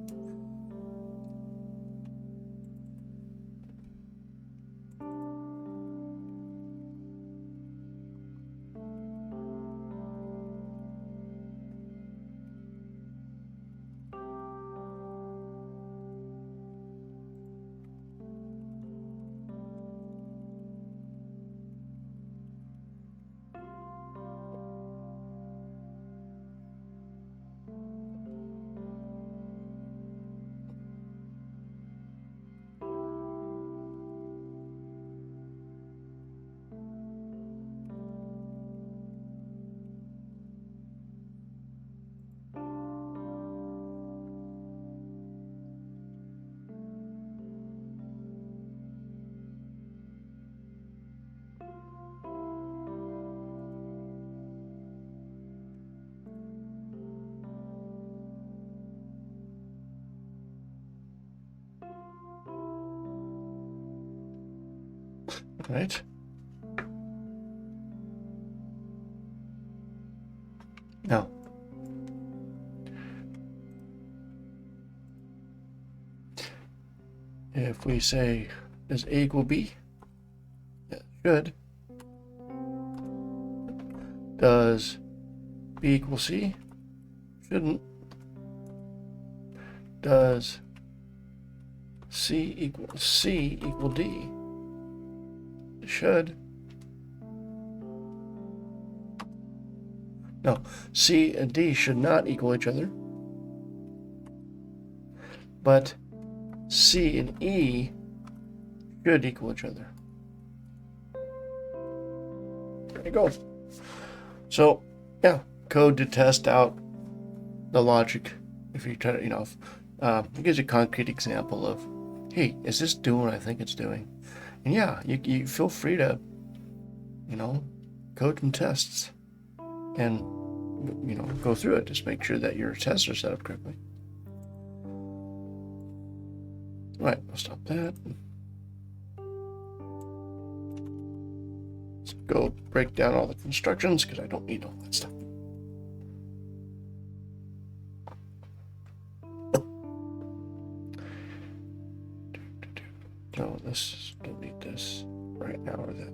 Right. Now, if we say, does A equal B? Yeah, it should. Does B equal C? Shouldn't. Does C equal D? It should. No, C and D should not equal each other. But C and E should equal each other. There you go. So, yeah, code to test out the logic. If you try to, it gives you a concrete example of, hey, is this doing what I think it's doing? And yeah, you feel free to, code some tests and go through it. Just make sure that your tests are set up correctly. Right, I'll stop that. So go break down all the constructions because I don't need all that stuff. No, don't need this right now or that.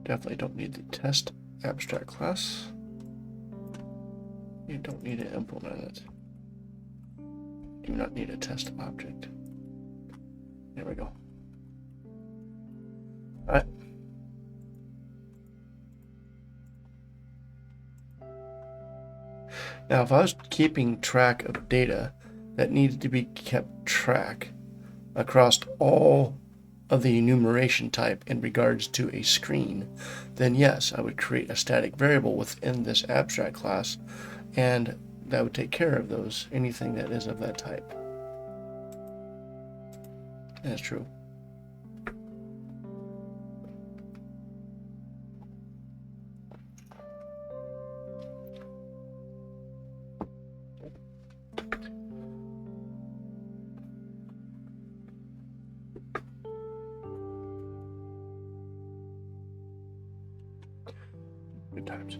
Definitely don't need the test abstract class. You don't need to implement it. Do not need a test object. There we go. All right. Now, if I was keeping track of data that needed to be kept track across all of the enumeration type in regards to a screen, then yes, I would create a static variable within this abstract class, and that would take care of those, anything that is of that type. That's true. Good times.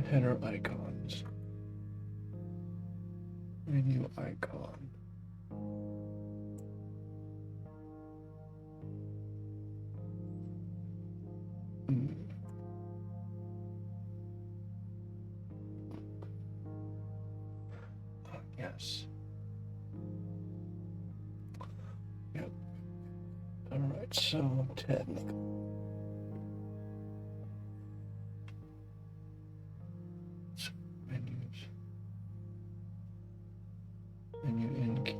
Header icons. Menu icon. Yes. Yep. All right, so technical. Menus. Menu in keys.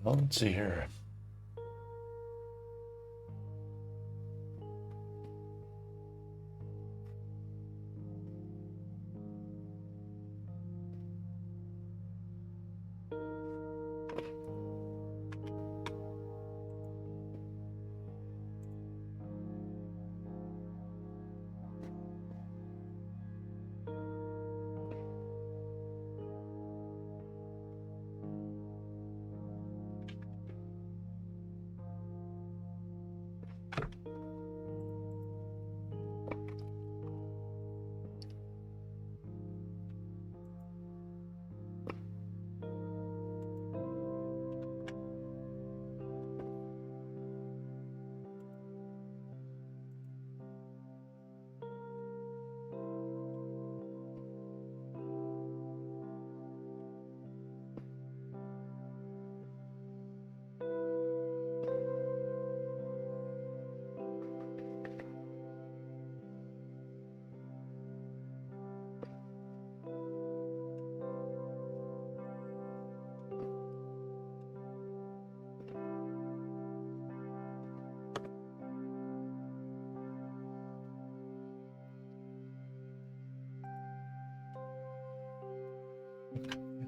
Well, let's see here.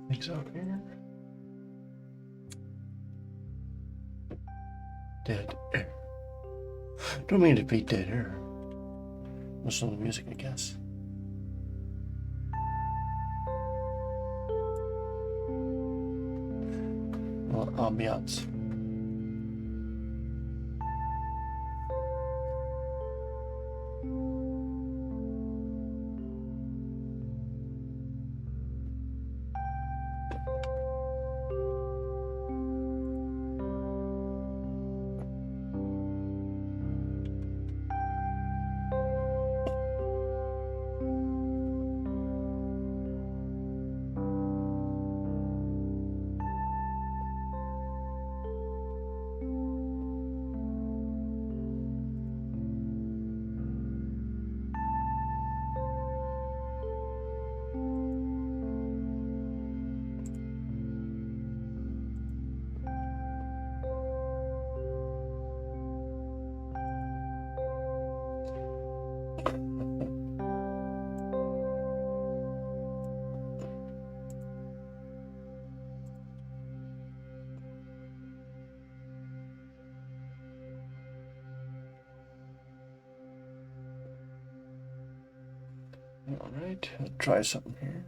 Things out here. Dead air. Don't mean to be dead air. Listen to the music, I guess. Well, ambiance. All right, I'll try something here.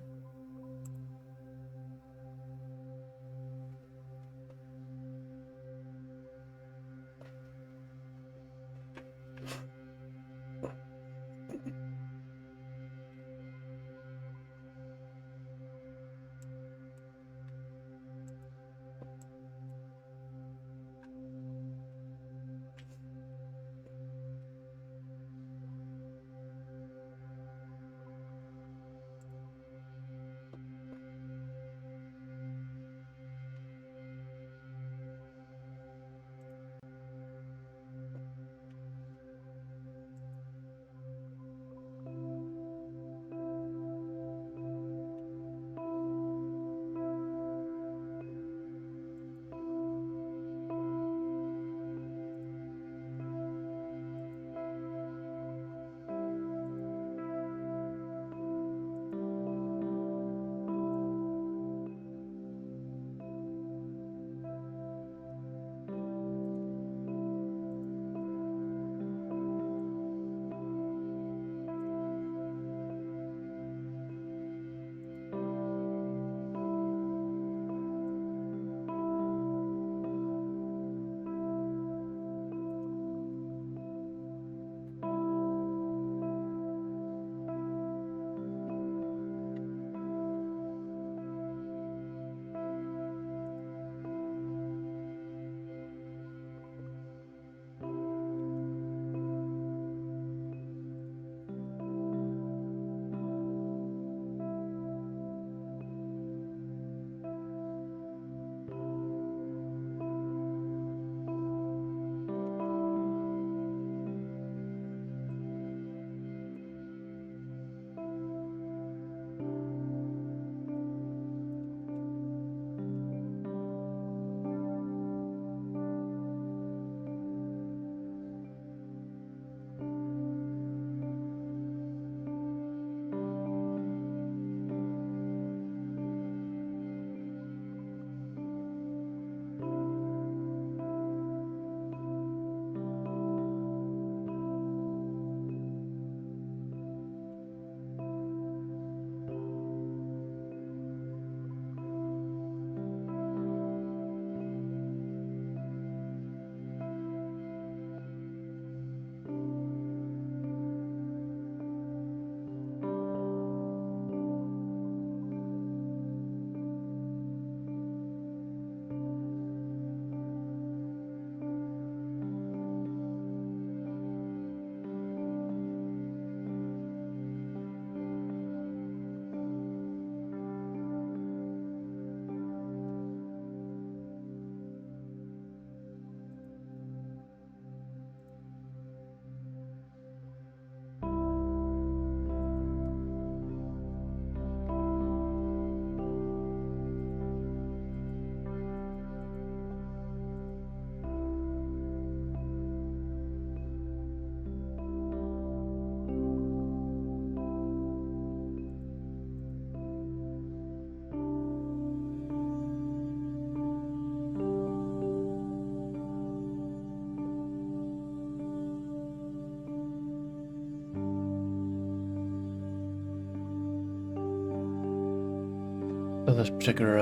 this particular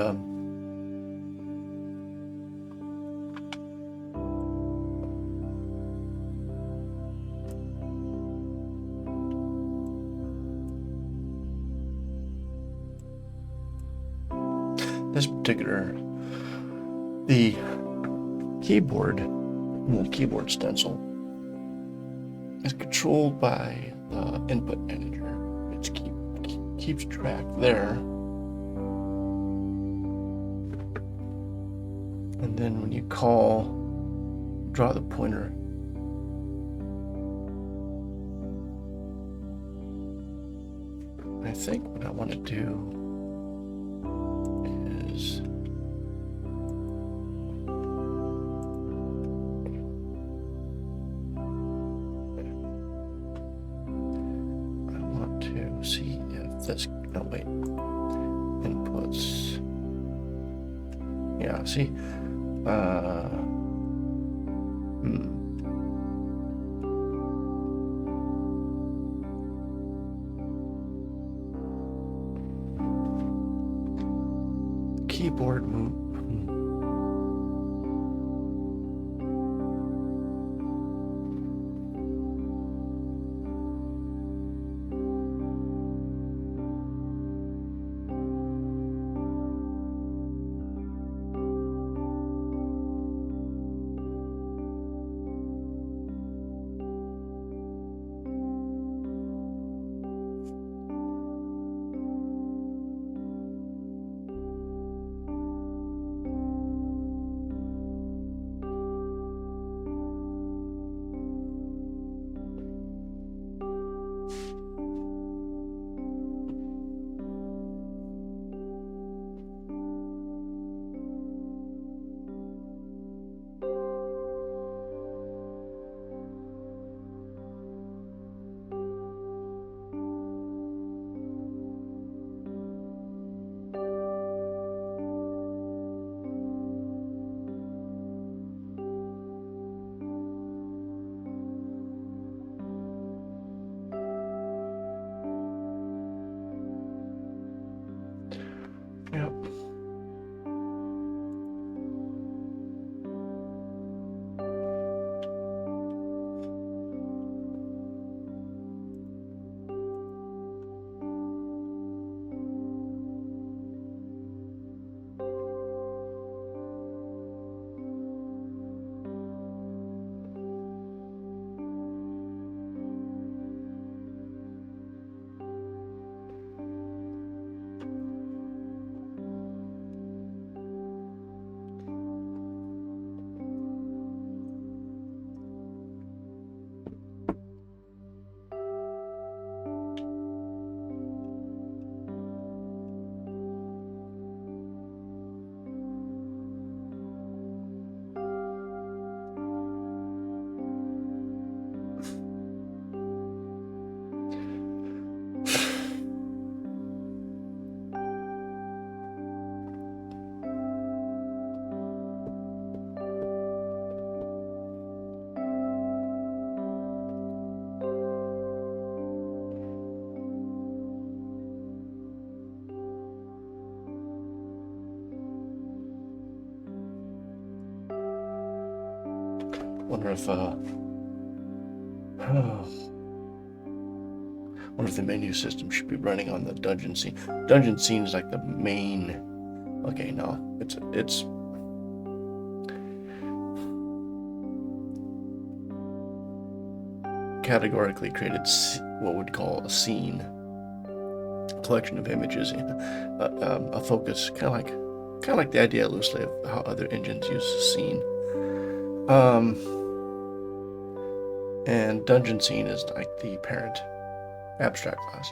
the keyboard, the keyboard stencil is controlled by the input manager. It keeps track there, and then when you draw the pointer, I think what I want to do is see if this, no wait, inputs, yeah, see, keyboard move. Yep. Wonder if the menu system should be running on the dungeon scene. Dungeon scene is like the main. Okay, no, it's categorically created what we'd call a scene, a collection of images, a focus, kind of like the idea loosely of how other engines use a scene. And dungeon scene is like the parent abstract class.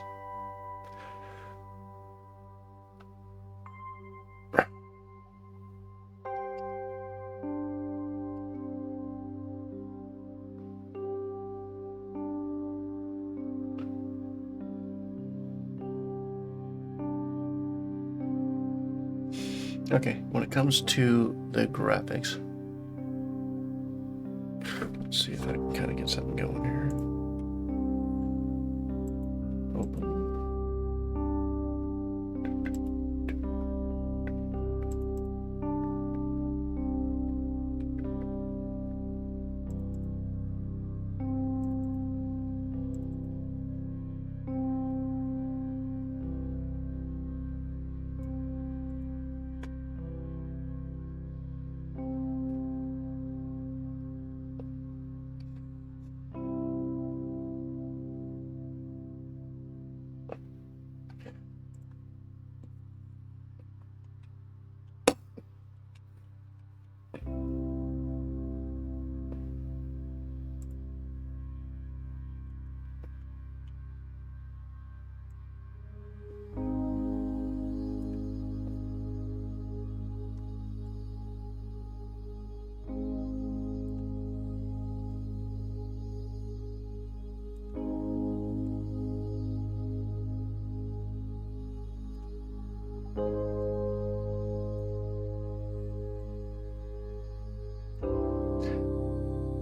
Okay, when it comes to the graphics, let's see if I can kind of get something going here. Open.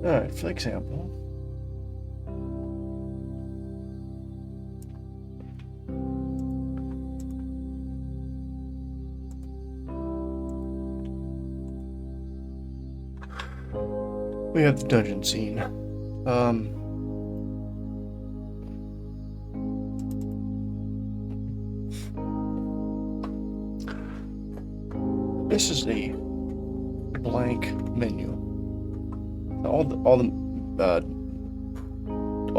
Alright, for example, we have the dungeon scene. This is a blank menu. All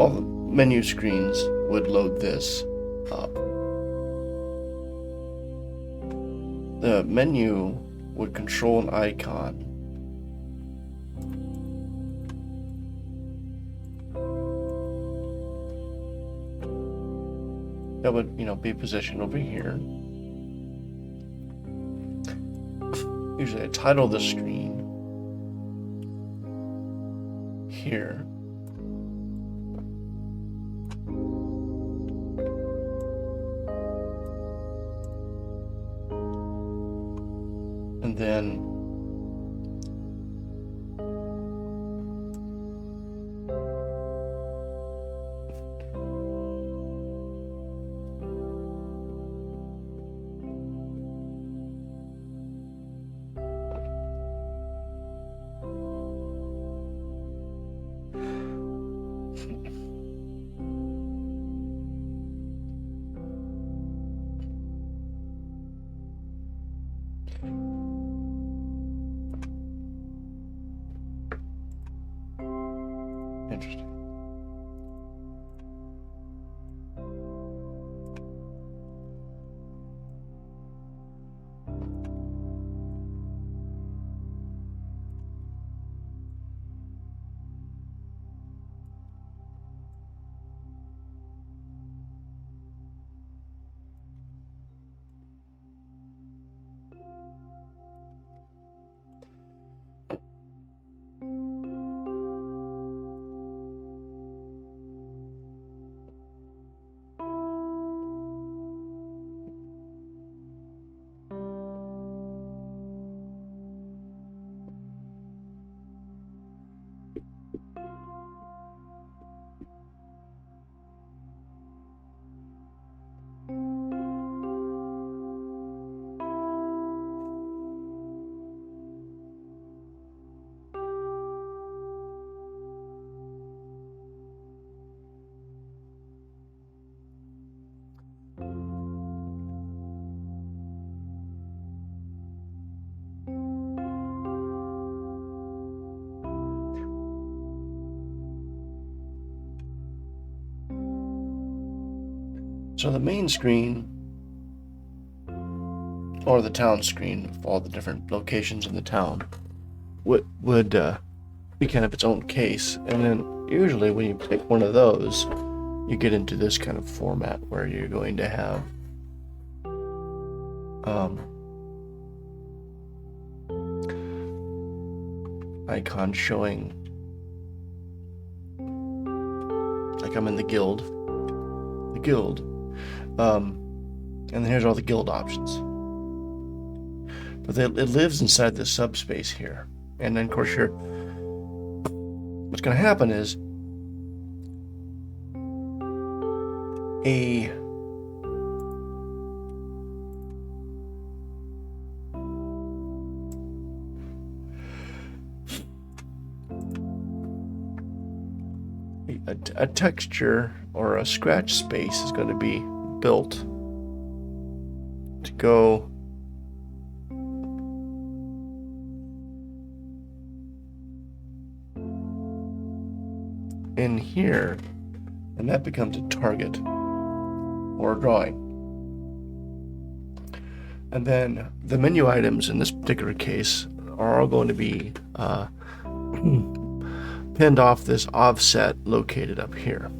the menu screens would load this up. The menu would control an icon. That would, be positioned over here. Usually I title the screen here. And then interesting. So the main screen, or the town screen of all the different locations in the town, would be kind of its own case. And then usually when you pick one of those, you get into this kind of format where you're going to have icons showing, like I'm in the guild, and then here's all the guild options. But it lives inside this subspace here, and then of course what's going to happen is a texture or a scratch space is going to be built to go in here, and that becomes a target or a drawing. And then the menu items in this particular case are all going to be pinned off this offset located up here.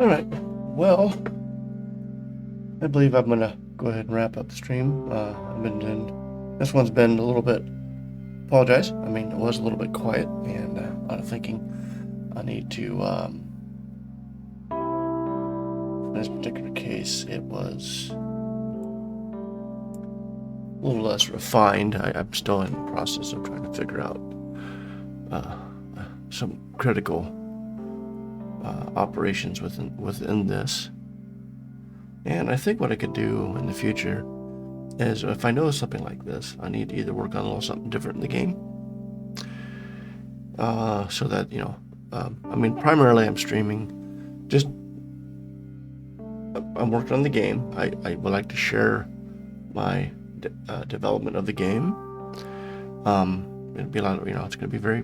All right. Well, I believe I'm gonna go ahead and wrap up the stream. This one's been a little bit. Apologize. I mean, it was a little bit quiet and a lot of thinking. I need to. In this particular case, it was a little less refined. I'm still in the process of trying to figure out some critical operations within this. And I think what I could do in the future is, if I know something like this, I need to either work on a little something different in the game, so that I mean, primarily I'm streaming. Just I'm working on the game. I would like to share my development of the game. It'll be a lot of, it's going to be very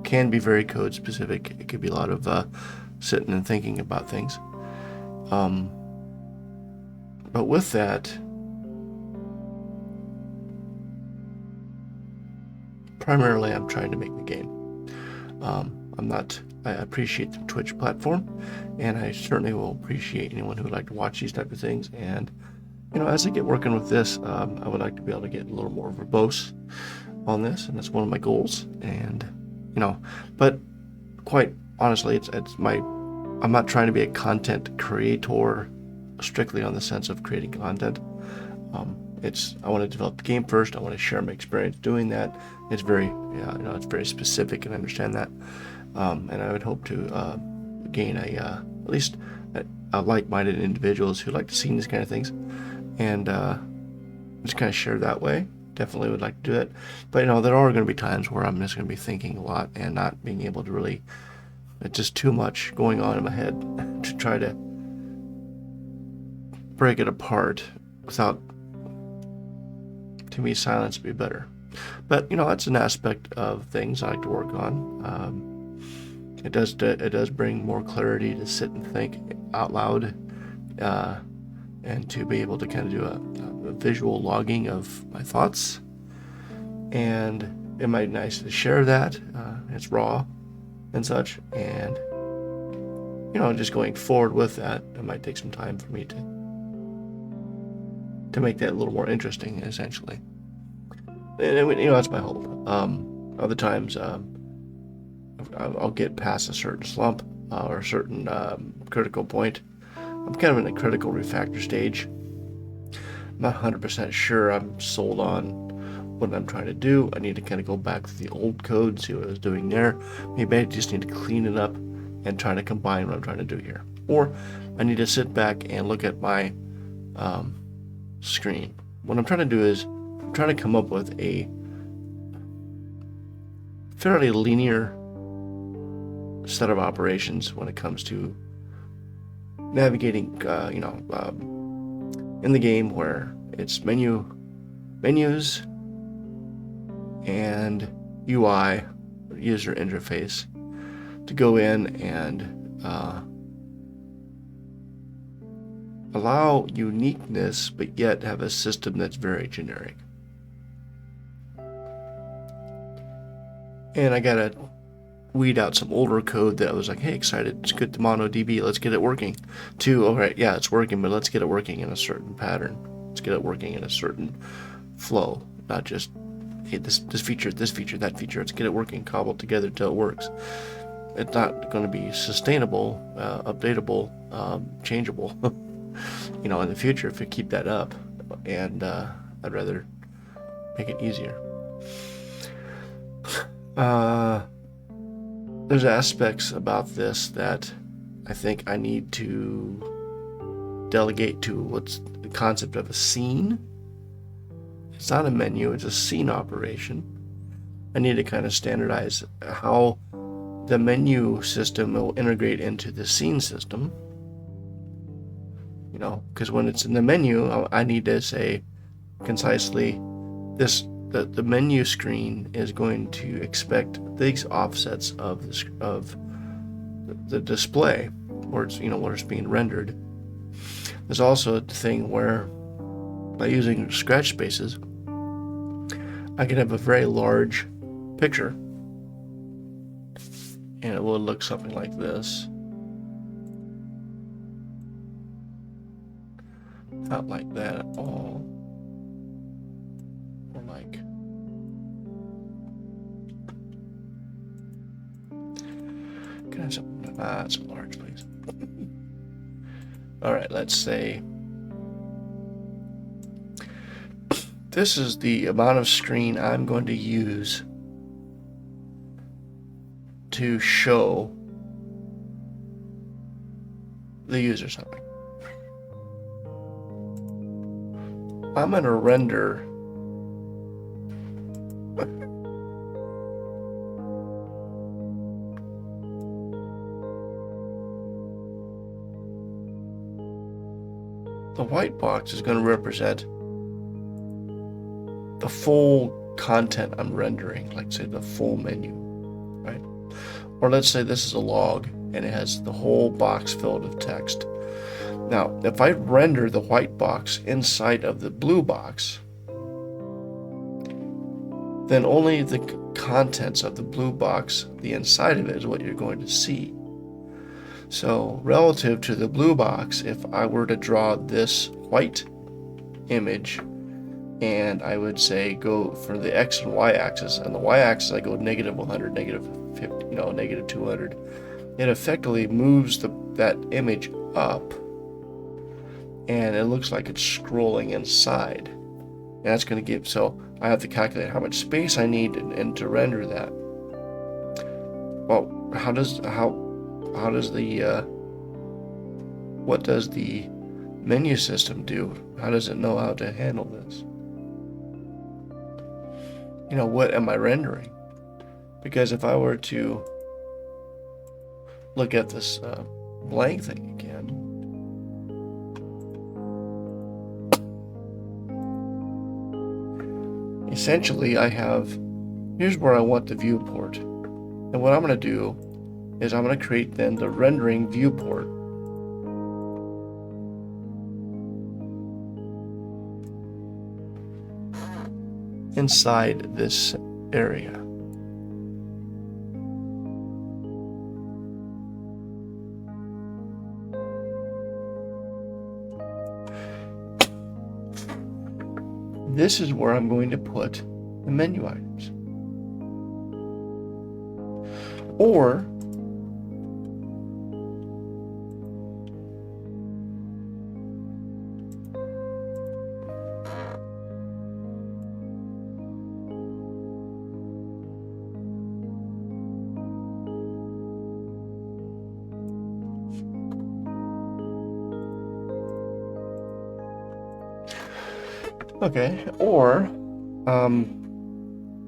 can be very code specific. It could be a lot of sitting and thinking about things. But with that, primarily I'm trying to make the game. I appreciate the Twitch platform, and I certainly will appreciate anyone who would like to watch these type of things. And as I get working with this, I would like to be able to get a little more verbose on this, and that's one of my goals. And but quite honestly, I'm not trying to be a content creator strictly on the sense of creating content. I want to develop the game first. I want to share my experience doing that. It's very it's very specific, and I understand that. And I would hope to gain at least like-minded individuals who like to see these kind of things, and just kind of share that way. Definitely would like to do it. But there are going to be times where I'm just going to be thinking a lot and not being able to really. It's just too much going on in my head to try to break it apart without. To me, silence would be better. But that's an aspect of things I like to work on. It does bring more clarity to sit and think out loud, and to be able to kind of do a visual logging of my thoughts. And it might be nice to share that. It's raw and such, and just going forward with that, it might take some time for me to make that a little more interesting, essentially. And that's my hope. Other times, I'll get past a certain slump or a certain critical point. I'm kind of in a critical refactor stage. I'm not 100% sure I'm sold on what I'm trying to do. I need to kind of go back to the old code, see what I was doing there. Maybe I just need to clean it up and try to combine what I'm trying to do here. Or I need to sit back and look at my screen. What I'm trying to do is I'm trying to come up with a fairly linear set of operations when it comes to navigating, in the game, where it's menus, and UI, user interface, to go in and allow uniqueness, but yet have a system that's very generic. And I gotta weed out some older code that I was like, hey, excited, it's good to MonoDB, let's get it working. To, all right, yeah, it's working, but let's get it working in a certain pattern. Let's get it working in a certain flow, not just, hey, this feature, that feature. Let's get it working, cobbled together till it works. It's not going to be sustainable, updatable, changeable, in the future if we keep that up. And I'd rather make it easier. There's aspects about this that I think I need to delegate to what's the concept of a scene. It's not a menu, it's a scene operation. I need to kind of standardize how the menu system will integrate into the scene system. Because when it's in the menu, I need to say concisely the menu screen is going to expect these offsets of the display, where it's where it's being rendered. There's also a thing where, by using scratch spaces, I can have a very large picture, and it will look something like this. Not like that at all. Or like, can I have something? It's a large, please. All right, let's say this is the amount of screen I'm going to use to show the user something. I'm going to render the white box is going to represent the full content I'm rendering, like say the full menu, right? Or let's say this is a log and it has the whole box filled with text. Now, if I render the white box inside of the blue box, then only the contents of the blue box, the inside of it, is what you're going to see. So relative to the blue box, if I were to draw this white image, and I would say go for the X and Y axis, and the Y axis I go negative 100, negative 50, negative 200, it effectively moves that image up, and it looks like it's scrolling inside. And that's going to give, so I have to calculate how much space I need and to render that. Well, what does the menu system do? How does it know how to handle this? What am I rendering? Because if I were to look at this blank thing again, essentially here's where I want the viewport. And what I'm going to do is I'm going to create then the rendering viewport. Inside this area. This is where I'm going to put the menu items. Or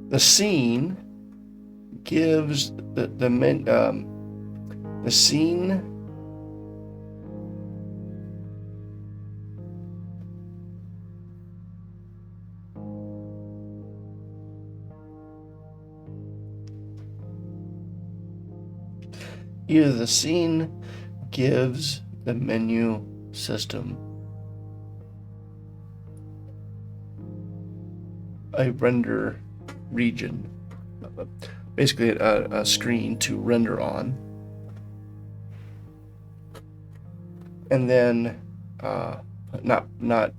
the scene gives the scene either the scene gives the menu system a render region, basically a screen to render on, and then not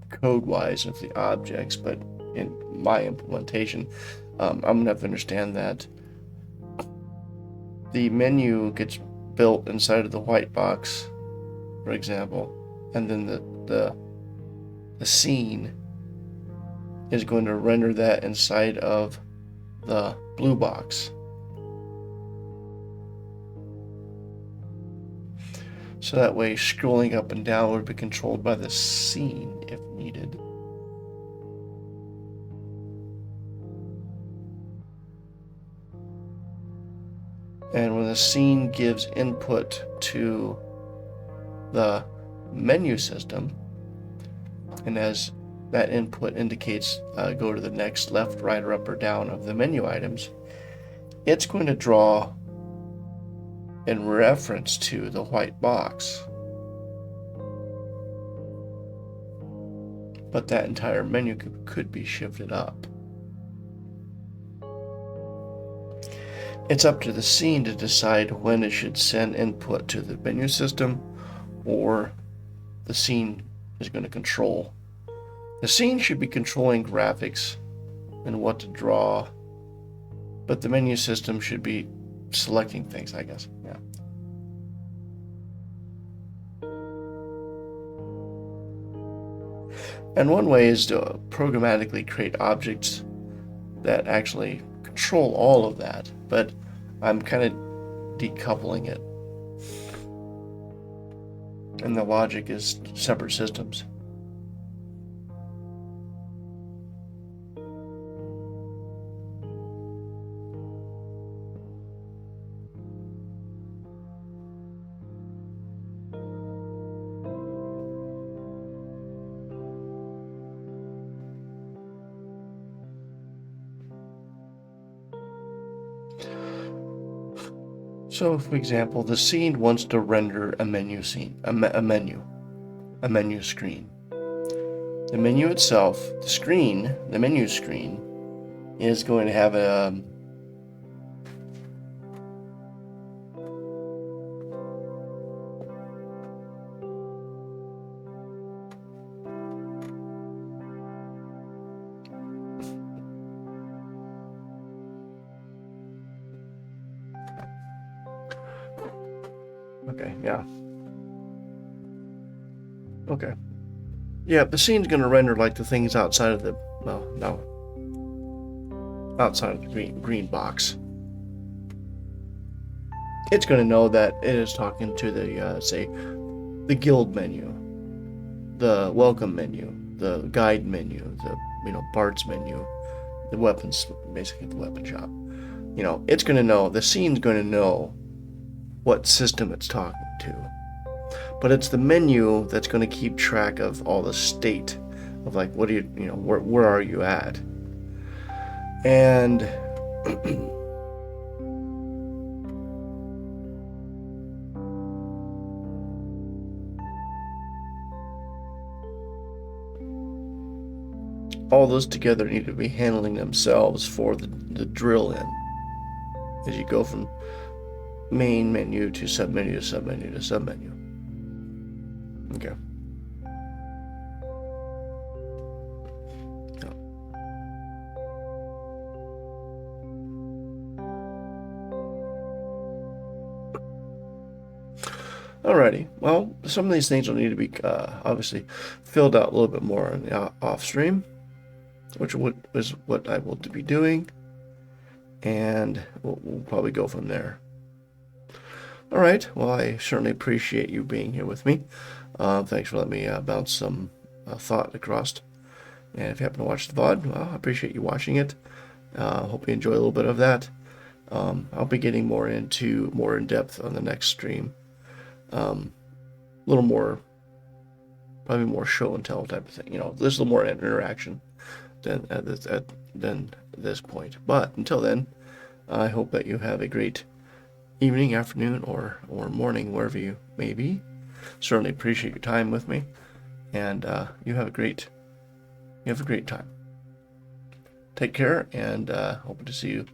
code-wise of the objects, but in my implementation, I'm gonna have to understand that the menu gets built inside of the white box, for example, and then the scene is going to render that inside of the blue box. So that way scrolling up and down would be controlled by the scene if needed. And when the scene gives input to the menu system, and as that input indicates go to the next left, right, or up or down of the menu items, it's going to draw in reference to the white box. But that entire menu could be shifted up. It's up to the scene to decide when it should send input to the menu system, or the scene is going to control. The scene should be controlling graphics and what to draw, but the menu system should be selecting things, I guess. Yeah. And one way is to programmatically create objects that actually control all of that, but I'm kind of decoupling it. And the logic is separate systems. So, for example, the scene wants to render a menu scene, a menu screen. The menu itself, the menu screen, is going to have a okay, yeah. Okay. Yeah, the scene's going to render like the things outside of the, well, no. Outside of the green box. It's going to know that it is talking to the, say, the guild menu, the welcome menu, the guide menu, the, parts menu, the weapons, basically the weapon shop. It's going to know, the scene's going to know what system it's talking to. But it's the menu that's going to keep track of all the state of like, what do you, where are you at? And all those together need to be handling themselves for the drill in as you go from main menu to submenu to submenu to submenu. Okay. Alrighty. Well, some of these things will need to be obviously filled out a little bit more on the off stream, which is what I will be doing, and we'll probably go from there. All right. Well, I certainly appreciate you being here with me. Thanks for letting me bounce some thought across. And if you happen to watch the VOD, well, I appreciate you watching it. Hope you enjoy a little bit of that. I'll be getting more in depth on the next stream. A little more, probably more show and tell type of thing. There's a little more interaction than this point. But until then, I hope that you have a great evening, afternoon, or morning, wherever you may be. Certainly appreciate your time with me, and you have a great time. Take care, and hope to see you